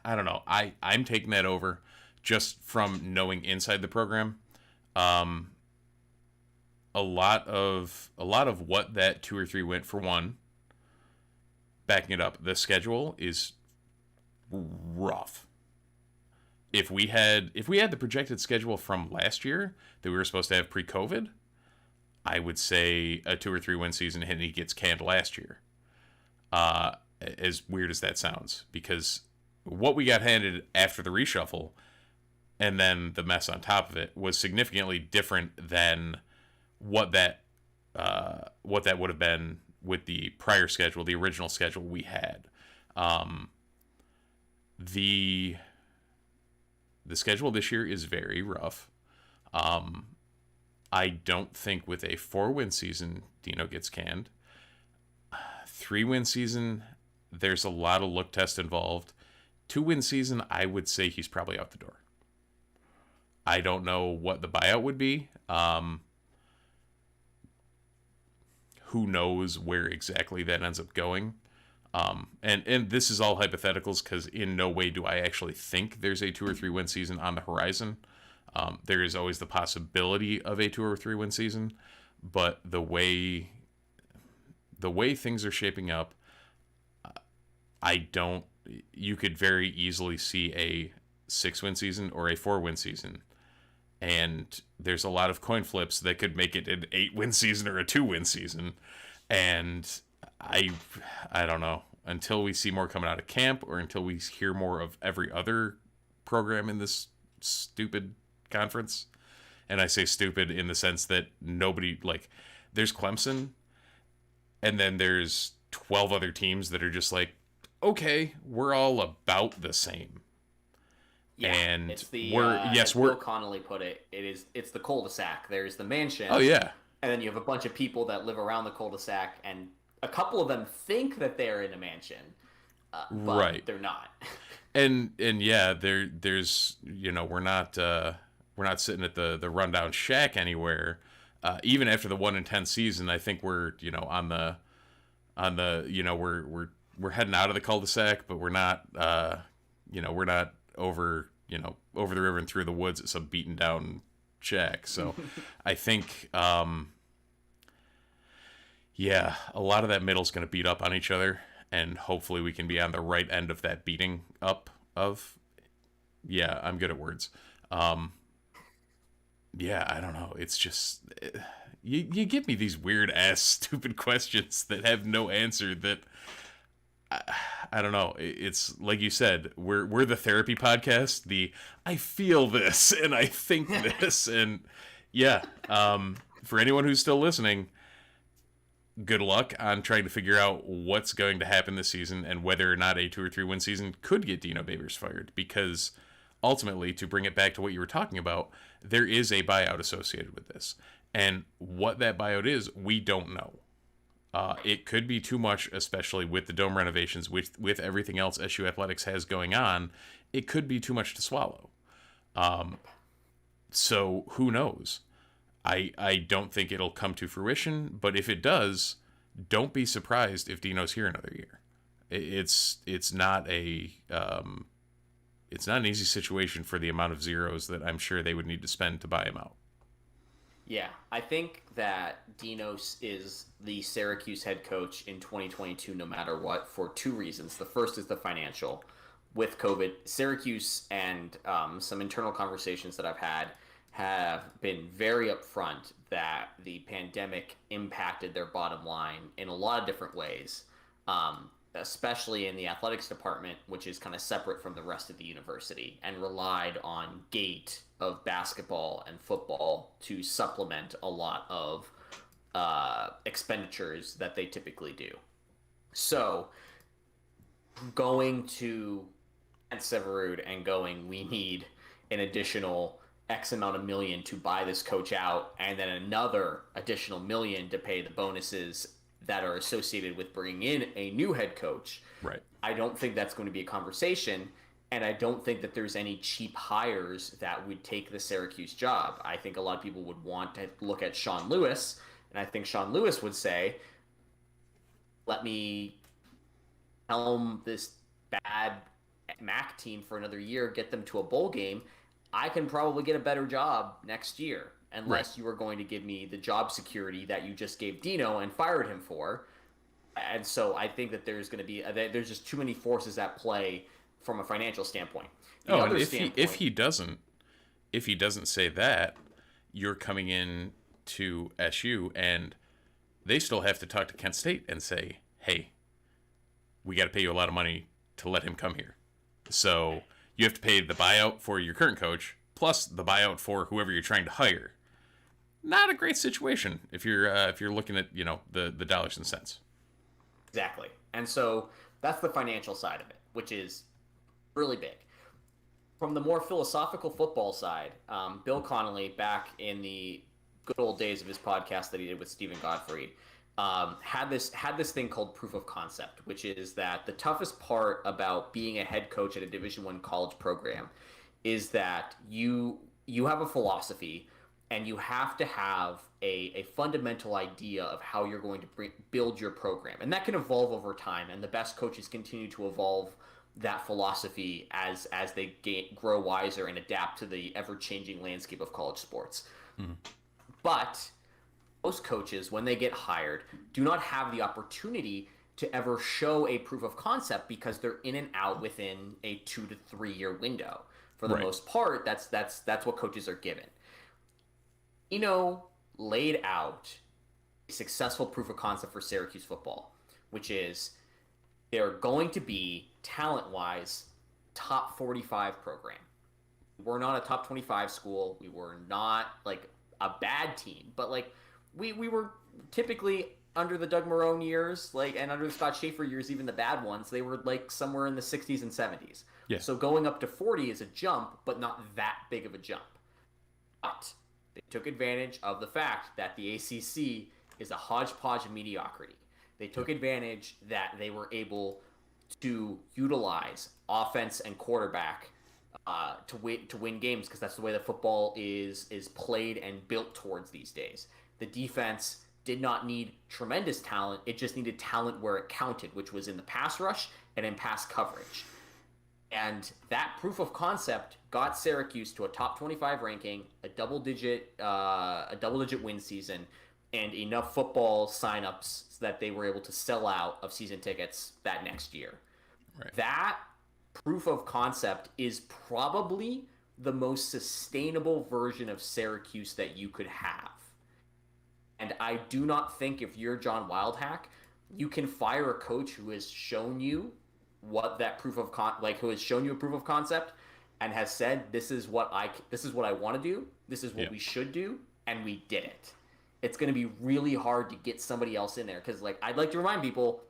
I don't know. I'm taking that over just from knowing inside the program. A lot of what that 2 or 3 went for one. Backing it up, the schedule is rough. If we had the projected schedule from last year that we were supposed to have pre-COVID, I would say a 2 or 3 win season, and he gets canned last year. As weird as that sounds, because what we got handed after the reshuffle and then the mess on top of it was significantly different than what that would have been with the prior schedule, the original schedule we had. The schedule this year is very rough. I don't think with a 4-win season Dino gets canned. 3-win season, there's a lot of look test involved. 2-win season, I would say he's probably out the door. I don't know what the buyout would be. Who knows where exactly that ends up going. And this is all hypotheticals, because in no way do I actually think there's a 2 or 3 win season on the horizon. There is always the possibility of a 2 or 3 win season, but the way things are shaping up, you could very easily see a 6-win season or a 4-win season. And there's a lot of coin flips that could make it an 8-win season or a 2-win season. And I don't know. Until we see more coming out of camp, or until we hear more of every other program in this stupid conference. And I say stupid in the sense that nobody, there's Clemson, and then there's 12 other teams that are just like, okay, we're all about the same. Yeah, and it's the as Bill Connolly put it, it's the cul-de-sac. There's the mansion. Oh yeah. And then you have a bunch of people that live around the cul-de-sac, and a couple of them think that they're in a mansion, but right. They're not. and yeah, there's we're not sitting at the rundown shack anywhere. Even after the 1-10 season, I think we're on the we're heading out of the cul-de-sac, but we're not we're not over the river and through the woods at some beaten down shack. So I think yeah, a lot of that middle's going to beat up on each other, and hopefully we can be on the right end of that beating up of. Yeah, I'm good at words. Yeah, I don't know. It's just you give me these weird ass stupid questions that have no answer. That I don't know. It's like you said, we're the therapy podcast. The I feel this and I think this, and yeah. For anyone who's still listening, good luck on trying to figure out what's going to happen this season and whether or not a 2 or 3 win season could get Dino Babers fired. Because ultimately, to bring it back to what you were talking about, there is a buyout associated with this. And what that buyout is, we don't know. It could be too much, especially with the dome renovations, with everything else SU Athletics has going on. It could be too much to swallow. So who knows? I don't think it'll come to fruition, but if it does, don't be surprised if Dino's here another year. It's not an easy situation for the amount of zeros that I'm sure they would need to spend to buy him out. Yeah, I think that Dino is the Syracuse head coach in 2022 no matter what, for 2 reasons. The first is the financial. With COVID, Syracuse and some internal conversations that I've had have been very upfront that the pandemic impacted their bottom line in a lot of different ways, especially in the athletics department, which is kind of separate from the rest of the university and relied on gate of basketball and football to supplement a lot of expenditures that they typically do. So going to Severud and going, we need an additional X amount of million to buy this coach out, and then another additional million to pay the bonuses that are associated with bringing in a new head coach. Right. I don't think that's going to be a conversation, and I don't think that there's any cheap hires that would take the Syracuse job. I think a lot of people would want to look at Sean Lewis, and I think Sean Lewis would say, let me helm this bad MAC team for another year, get them to a bowl game. I can probably get a better job next year, unless you are going to give me the job security that you just gave Dino and fired him for. And so I think that there's going to be there's just too many forces at play from a financial standpoint. And if he doesn't say that, you're coming in to SU and they still have to talk to Kent State and say, hey, we got to pay you a lot of money to let him come here. So you have to pay the buyout for your current coach plus the buyout for whoever you're trying to hire. Not a great situation if you're looking at, the dollars and cents. Exactly. And so that's the financial side of it, which is really big. From the more philosophical football side, Bill Connolly, back in the good old days of his podcast that he did with Stephen Godfrey, had this thing called proof of concept, which is that the toughest part about being a head coach at a Division I college program is that you have a philosophy and you have to have a fundamental idea of how you're going to build your program. And that can evolve over time, and the best coaches continue to evolve that philosophy as they grow wiser and adapt to the ever-changing landscape of college sports. Mm-hmm. But most coaches, when they get hired, do not have the opportunity to ever show a proof of concept because they're in and out within a 2 to 3 year window. For the most part, that's what coaches are given. Laid out a successful proof of concept for Syracuse football, which is they're going to be, talent-wise, top 45 program. We're not a top 25 school. We were not, a bad team, but, we were typically under the Doug Marrone years, and under the Scott Schaefer years, even the bad ones, they were, somewhere in the 60s and 70s. Yeah. So going up to 40 is a jump, but not that big of a jump. But they took advantage of the fact that the ACC is a hodgepodge of mediocrity. They took advantage that they were able to utilize offense and quarterback to win games, because that's the way that football is played and built towards these days. The defense did not need tremendous talent. It just needed talent where it counted, which was in the pass rush and in pass coverage. And that proof of concept got Syracuse to a top 25 ranking, a double-digit win season, and enough football signups so that they were able to sell out of season tickets that next year. Right. That proof of concept is probably the most sustainable version of Syracuse that you could have. And I do not think if you're John Wildhack, you can fire a coach who has shown you what that proof of who has shown you a proof of concept and has said, this is what I want to do, this is what we should do, and we did it. It's going to be really hard to get somebody else in there, because I'd like to remind people,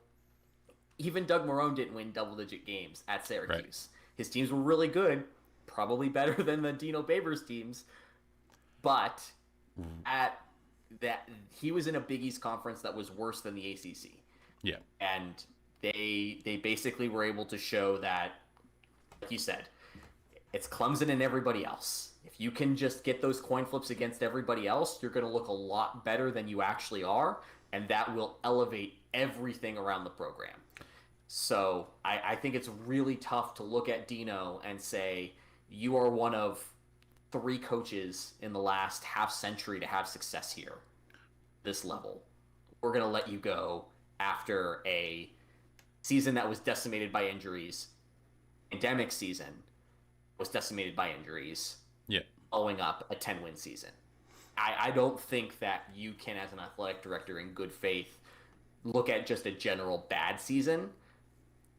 even Doug Marrone didn't win double-digit games at Syracuse. Right. His teams were really good, probably better than the Dino Babers teams, but at that he was in a Big East conference that was worse than the ACC. Yeah, and they basically were able to show that, like you said, it's Clemson and everybody else. If you can just get those coin flips against everybody else, you're going to look a lot better than you actually are, and that will elevate everything around the program. So I think it's really tough to look at Dino and say, you are one of 3 coaches in the last half century to have success here, this level. We're going to let you go after a season that was decimated by injuries, pandemic season was decimated by injuries. Yeah. following up a 10-win season. I don't think that you can, as an athletic director in good faith, look at just a general bad season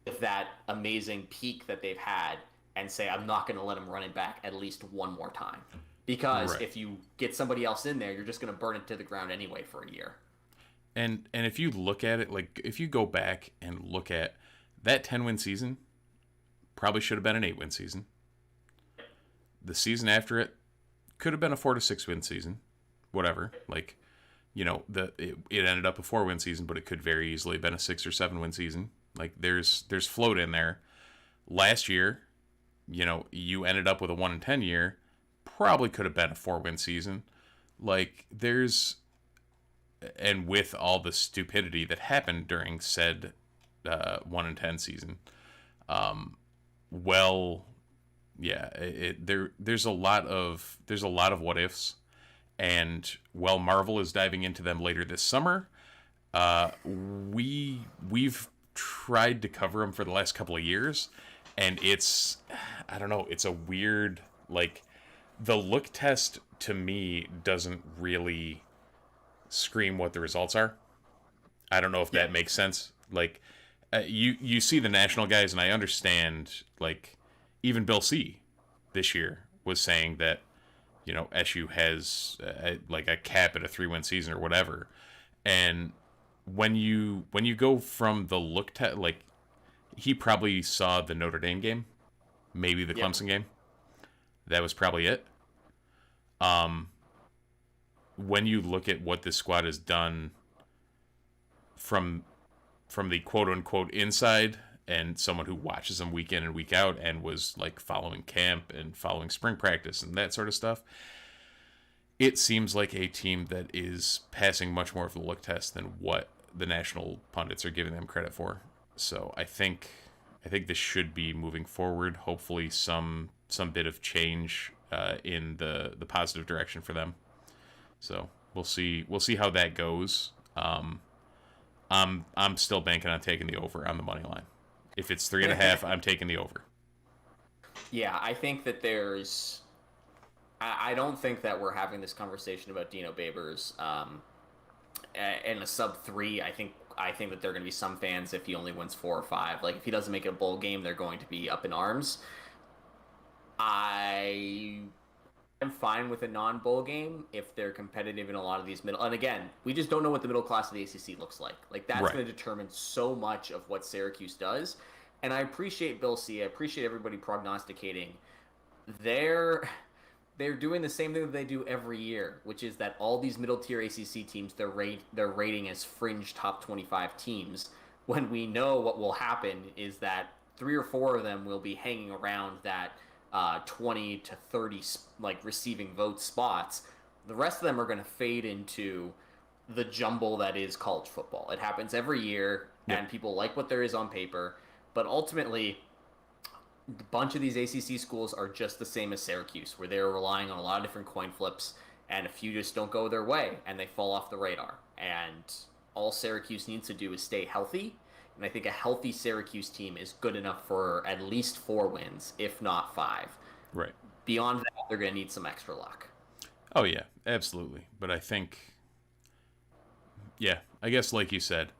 with that amazing peak that they've had and say, I'm not going to let them run it back at least one more time. Because if you get somebody else in there, you're just going to burn it to the ground anyway for a year. And if you look at it, like if you go back and look at that 10-win season, probably should have been an 8-win season. The season after it could have been a 4 to 6-win season, whatever. Like, you know, it ended up a 4-win season, but it could very easily have been a 6 or 7-win season. Like there's float in there. Last year, you know, you ended up with a 1-10 year, probably could have been a 4-win season. Like and with all the stupidity that happened during said 1-10 season, there's a lot of what ifs, and while Marvel is diving into them later this summer, we've tried to cover them for the last couple of years, and it's a weird, like, the look test to me doesn't really scream what the results are. I don't know if that makes sense. Like, you see the national guys, and I understand, like, even Bill C this year was saying that, you know, SU has like a cap at a 3-win season or whatever. And when you go from the look test, like, he probably saw the Notre Dame game, maybe the Clemson game. That was probably it. When you look at what this squad has done from the quote unquote inside, and someone who watches them week in and week out and was like following camp and following spring practice and that sort of stuff, it seems like a team that is passing much more of the look test than what the national pundits are giving them credit for. So I think this should be moving forward. Hopefully some bit of change in the positive direction for them. So we'll see how that goes. I'm still banking on taking the over on the money line. If it's 3.5, I'm taking the over. Yeah, I think that there's. I don't think that we're having this conversation about Dino Babers in a sub-3. I think that there are going to be some fans if he only wins 4 or 5. Like, if he doesn't make a bowl game, they're going to be up in arms. I am fine with a non-bowl game if they're competitive in a lot of these middle. And again, we just don't know what the middle class of the ACC looks like. Like, that's going to determine so much of what Syracuse does. And I appreciate Bill C. I appreciate everybody prognosticating. They're doing the same thing that they do every year, which is that all these middle-tier ACC teams, they're rating as fringe top 25 teams, when we know what will happen is that 3 or 4 of them will be hanging around that 20 to 30 like receiving vote spots. The rest of them are going to fade into the jumble that is college football. It happens every year, and people like what there is on paper, but ultimately a bunch of these ACC schools are just the same as Syracuse, where they're relying on a lot of different coin flips, and a few just don't go their way, and they fall off the radar. And all Syracuse needs to do is stay healthy, and I think a healthy Syracuse team is good enough for at least 4 wins, if not 5. Right. Beyond that, they're going to need some extra luck. Oh, yeah, absolutely. But I think, I guess like you said,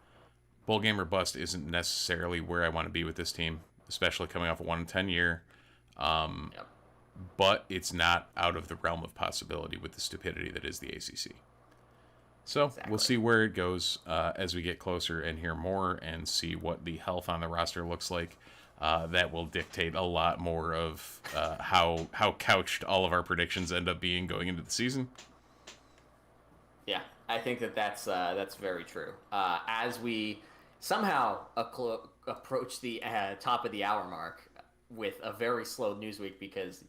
bowl game or bust isn't necessarily where I want to be with this team, especially coming off a 1-10 year. But it's not out of the realm of possibility with the stupidity that is the ACC. So We'll see where it goes as we get closer and hear more and see what the health on the roster looks like. That will dictate a lot more of how couched all of our predictions end up being going into the season. Yeah, I think that's very true. As we somehow approach the top of the hour mark with a very slow news week, because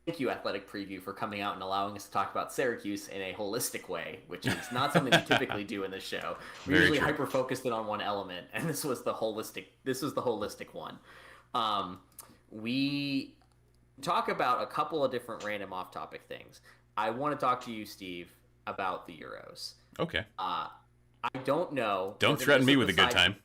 thank you, Athletic Preview, for coming out and allowing us to talk about Syracuse in a holistic way, which is not something we typically do in this show. We're usually hyper-focused in on one element, and this was the holistic one. We talk about a couple of different random off-topic things. I want to talk to you, Steve, about the Euros. Okay. I don't know. Don't threaten me with a good time.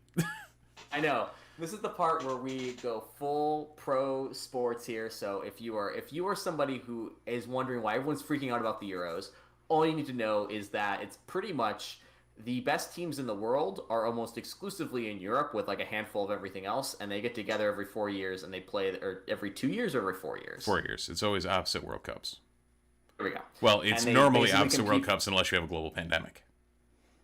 I know. This is the part where we go full pro sports here. So if you are somebody who is wondering why everyone's freaking out about the Euros, all you need to know is that it's pretty much the best teams in the world are almost exclusively in Europe with like a handful of everything else, and they get together every 4 years and they play, or every 2 years or every 4 years. 4 years. It's always opposite World Cups. There we go. Well, it's normally opposite World Cups unless you have a global pandemic.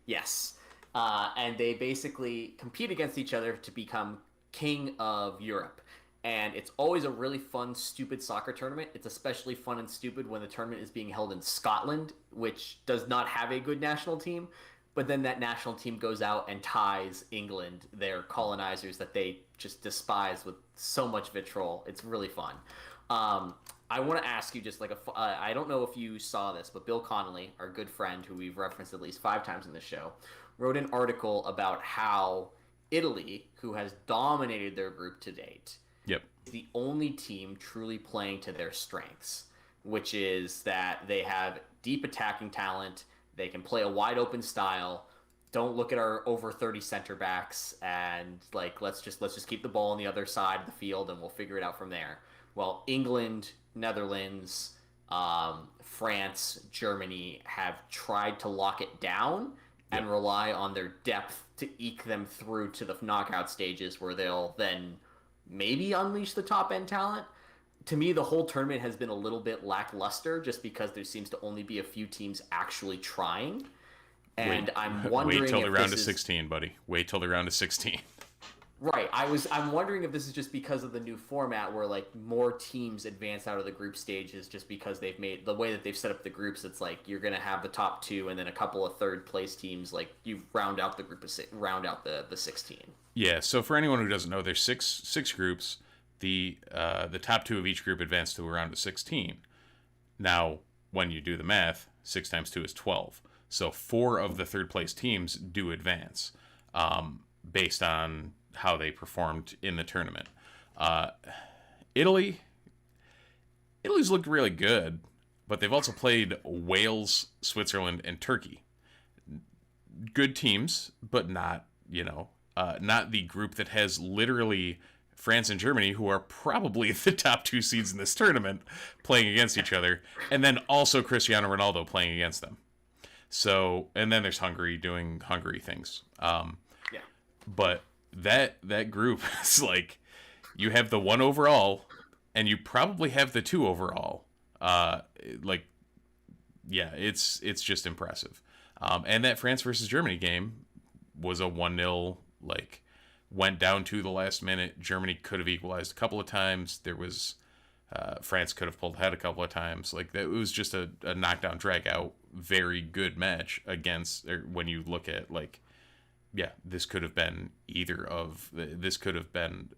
Yes. And they basically compete against each other to become king of Europe. And it's always a really fun, stupid soccer tournament. It's especially fun and stupid when the tournament is being held in Scotland, which does not have a good national team. But then that national team goes out and ties England, their colonizers that they just despise with so much vitriol. It's really fun. I want to ask you just like I don't know if you saw this, but Bill Connolly, our good friend who we've referenced at least 5 times in the show, wrote an article about how Italy, who has dominated their group to date, Yep. is the only team truly playing to their strengths, which is that they have deep attacking talent, they can play a wide open style. Don't look at our over 30 center backs and like let's just keep the ball on the other side of the field and we'll figure it out from there. Well, England, Netherlands, France, Germany have tried to lock it down and rely on their depth to eke them through to the knockout stages where they'll then maybe unleash the top end talent. To me, the whole tournament has been a little bit lackluster just because there seems to only be a few teams actually trying. And I'm wondering wait till if the round this of 16, buddy. Wait till the round of 16. Right. I'm wondering if this is just because of the new format where like more teams advance out of the group stages just because they've made the way that they've set up the groups. It's like you're going to have the top 2 and then a couple of third place teams. Like you round out the group of round out the 16. Yeah. So for anyone who doesn't know, there's six groups. The top 2 of each group advance to a round of 16. Now, when you do the math, 6 times 2 is 12. So 4 of the third place teams do advance, based on how they performed in the tournament. Italy's looked really good, but they've also played Wales, Switzerland, and Turkey. Good teams, but not the group that has literally France and Germany, who are probably the top 2 seeds in this tournament, playing against each other, and then also Cristiano Ronaldo playing against them. So, and then there's Hungary doing Hungary things. But that group is like, you have the 1 overall, and you probably have the 2 overall. It's just impressive. And that France versus Germany game was a 1-0, like, went down to the last minute. Germany could have equalized a couple of times. There was France could have pulled ahead a couple of times. Like, it was just a knockdown, drag out, very good match against. Or when you look at like, this could have been this could have been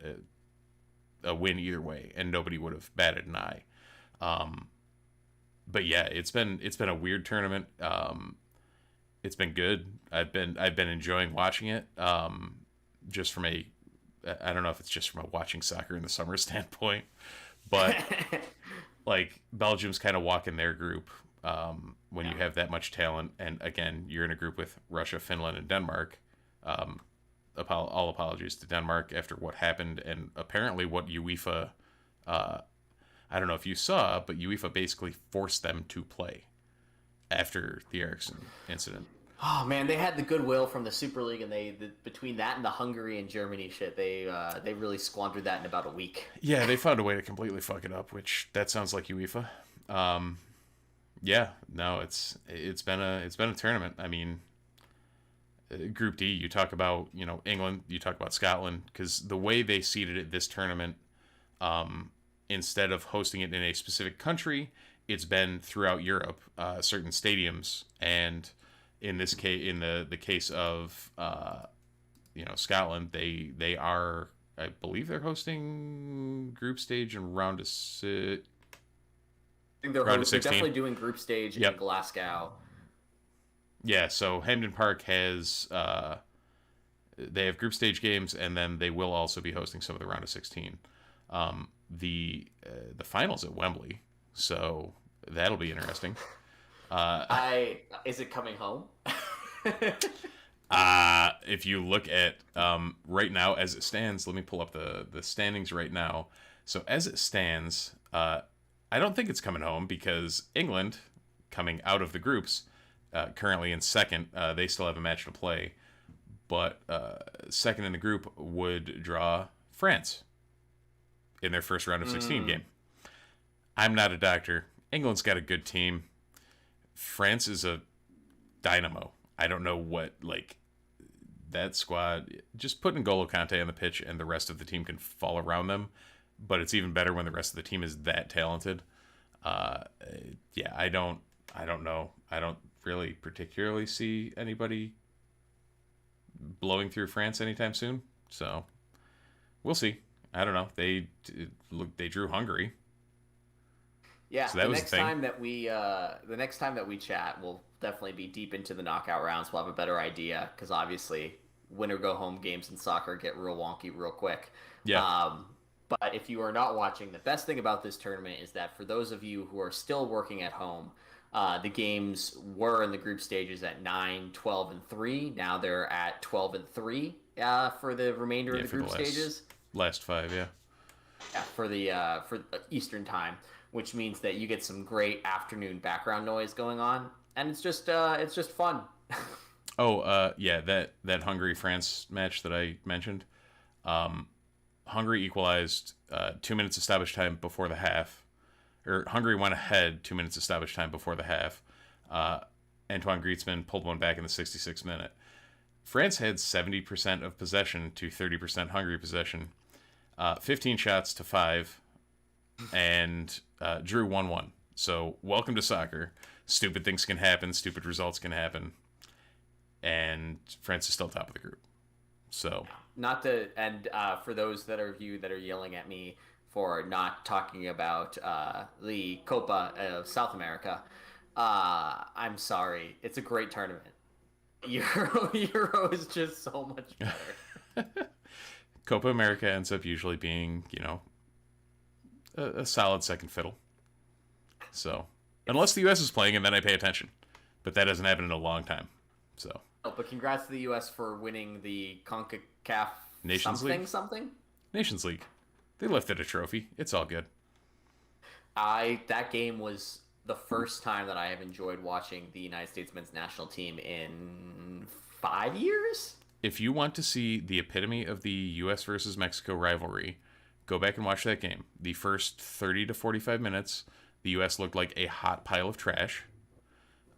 a win either way, and nobody would have batted an eye. But yeah, it's been a weird tournament. It's been good. I've been enjoying watching it. Just from I don't know if it's just from a watching soccer in the summer standpoint, but like Belgium's kind of walking their group when you have that much talent, and again, you're in a group with Russia, Finland, and Denmark. All apologies to Denmark after what happened, and apparently what UEFA, I don't know if you saw, but UEFA basically forced them to play after the Ericsson incident. Oh man, they had the goodwill from the Super League, and between that and the Hungary and Germany shit, they really squandered that in about a week. Yeah, they found a way to completely fuck it up, which that sounds like UEFA. It's been a tournament. I mean, Group D, you talk about England, you talk about Scotland, because the way they seeded it this tournament, instead of hosting it in a specific country, it's been throughout Europe, certain stadiums, and in this case, in the case of Scotland, they are, I believe they're hosting group stage and round of I think they're definitely doing group stage in Glasgow. Yeah, so Hampden Park has they have group stage games, and then they will also be hosting some of the round of 16. The finals at Wembley, so that'll be interesting. Is it coming home? If you look at right now as it stands, let me pull up the standings right now. So as it stands, I don't think it's coming home because England, coming out of the groups, currently in second, they still have a match to play. But second in the group would draw France in their first round of 16 game. I'm not a doctor. England's got a good team. France is a dynamo. I don't know what, like, that squad, just put N'Golo Kante on the pitch and the rest of the team can fall around them. But it's even better when the rest of the team is that talented. Yeah, I don't know. I don't really particularly see anybody blowing through France anytime soon. So we'll see. I don't know. They drew Hungary. Yeah, so that the was next time that we chat, we'll definitely be deep into the knockout rounds. We'll have a better idea because obviously win or go home games in soccer get real wonky real quick. Yeah. But if you are not watching, the best thing about this tournament is that for those of you who are still working at home, the games were in the group stages at 9, 12, and 3. Now they're at 12 and 3 for the remainder of the group stages. Last 5, yeah. Yeah, for Eastern time, which means that you get some great afternoon background noise going on, and it's just fun. Yeah, that Hungary France match that I mentioned. Hungary equalized 2 minutes of stoppage time before the half. Or Hungary went ahead 2 minutes of stoppage time before the half. Antoine Griezmann pulled one back in the 66th minute. France had 70% of possession to 30% Hungary possession. 15 shots to 5. And drew 1-1. So welcome to soccer. Stupid things can happen. Stupid results can happen. And France is still top of the group. So... for those of you that are yelling at me for not talking about the Copa of South America, I'm sorry. It's a great tournament. Euro is just so much better. Copa America ends up usually being, a solid second fiddle. So, unless the U.S. is playing, and then I pay attention. But that hasn't happened in a long time. So. Oh, but congrats to the U.S. for winning the CONCACAF Nations League. Nations League. They lifted a trophy. It's all good. That game was the first time that I have enjoyed watching the United States men's national team in 5 years. If you want to see the epitome of the U.S. versus Mexico rivalry, go back and watch that game. The first 30 to 45 minutes, the U.S. looked like a hot pile of trash.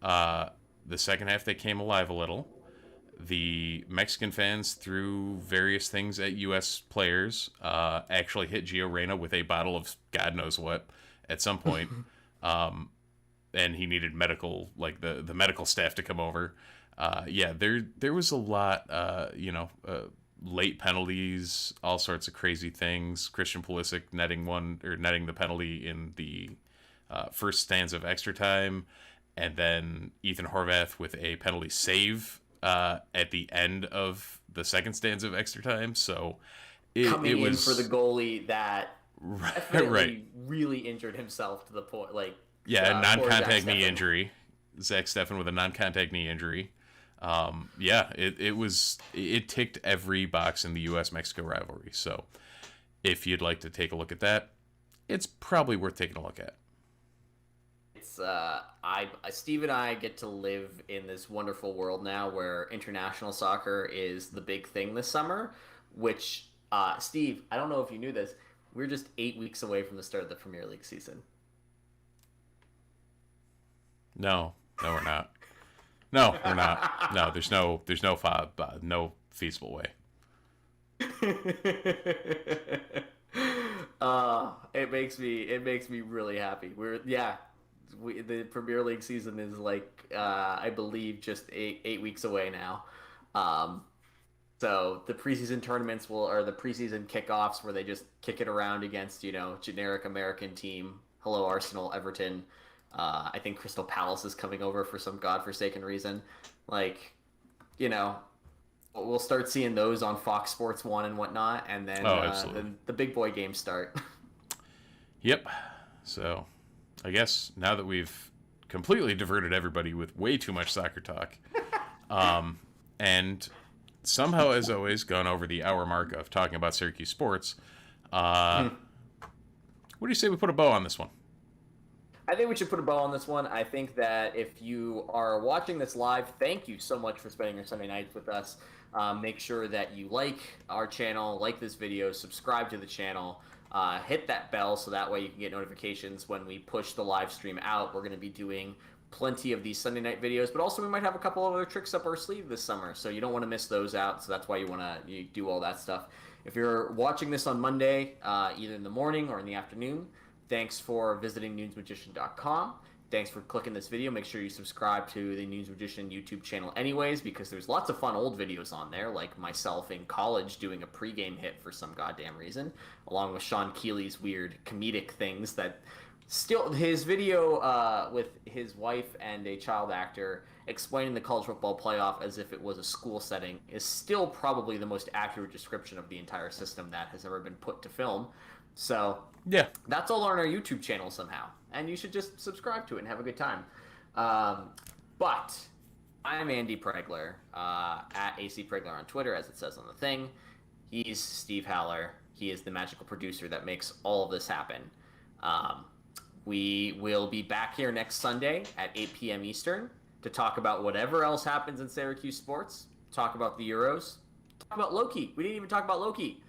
The second half, they came alive a little. The Mexican fans threw various things at U.S. players, actually hit Gio Reyna with a bottle of God knows what at some point. And he needed the medical staff to come over. There was a lot, late penalties, all sorts of crazy things. Christian Pulisic netting the penalty in the first stanza of extra time, and then Ethan Horvath with a penalty save at the end of the second stanza of extra time. So it was in for the goalie that really injured himself to the point a non-contact knee injury. Zach Steffen with a non-contact knee injury. It ticked every box in the U.S.-Mexico rivalry. So if you'd like to take a look at that, it's probably worth taking a look at. It's Steve and I get to live in this wonderful world now where international soccer is the big thing this summer, which Steve, I don't know if you knew this, we're just 8 weeks away from the start of the Premier League season. No, we're not. No, we're not. No, there's no no feasible way. It makes me really happy. The Premier League season is I believe just eight weeks away now. So the preseason tournaments or the preseason kickoffs where they just kick it around against, generic American team. Hello, Arsenal, Everton. I think Crystal Palace is coming over for some godforsaken reason. We'll start seeing those on Fox Sports 1 and whatnot, and then then the big boy games start. Yep. So I guess now that we've completely diverted everybody with way too much soccer talk, and somehow, as always, gone over the hour mark of talking about Syracuse sports. What do you say we put a bow on this one? I think we should put a bow on this one. I think that if you are watching this live, thank you so much for spending your Sunday nights with us. Make sure that you like our channel, like this video, subscribe to the channel, hit that bell so that way you can get notifications when we push the live stream out. We're going to be doing plenty of these Sunday night videos, but also we might have a couple of other tricks up our sleeve this summer, so you don't want to miss those out. So that's why you want to do all that stuff. If you're watching this on Monday, either in the morning or in the afternoon, thanks for visiting NunesMagician.com. Thanks for clicking this video. Make sure you subscribe to the Nunes Magician YouTube channel anyways, because there's lots of fun old videos on there, like myself in college doing a pregame hit for some goddamn reason, along with Sean Keeley's weird comedic things that still, his video with his wife and a child actor explaining the college football playoff as if it was a school setting is still probably the most accurate description of the entire system that has ever been put to film. So Yeah. that's all on our YouTube channel somehow, and you should just subscribe to it and have a good time. But I'm Andy Pregler, at AC Pregler on Twitter, as it says on the thing. He's Steve Haller. He is the magical producer that makes all of this happen. We will be back here next Sunday at 8 p.m. Eastern to talk about whatever else happens in Syracuse sports, talk about the Euros, talk about Loki. We didn't even talk about Loki.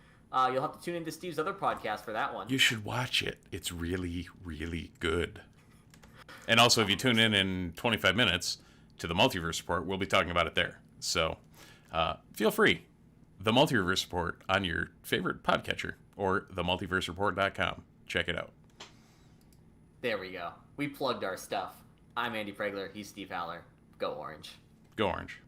You'll have to tune into Steve's other podcast for that one. You should watch it. It's really, really good. And also, if you tune in 25 minutes to the Multiverse Report, we'll be talking about it there. So feel free. The Multiverse Report on your favorite podcatcher or themultiversereport.com. Check it out. There we go. We plugged our stuff. I'm Andy Pregler. He's Steve Haller. Go Orange. Go Orange.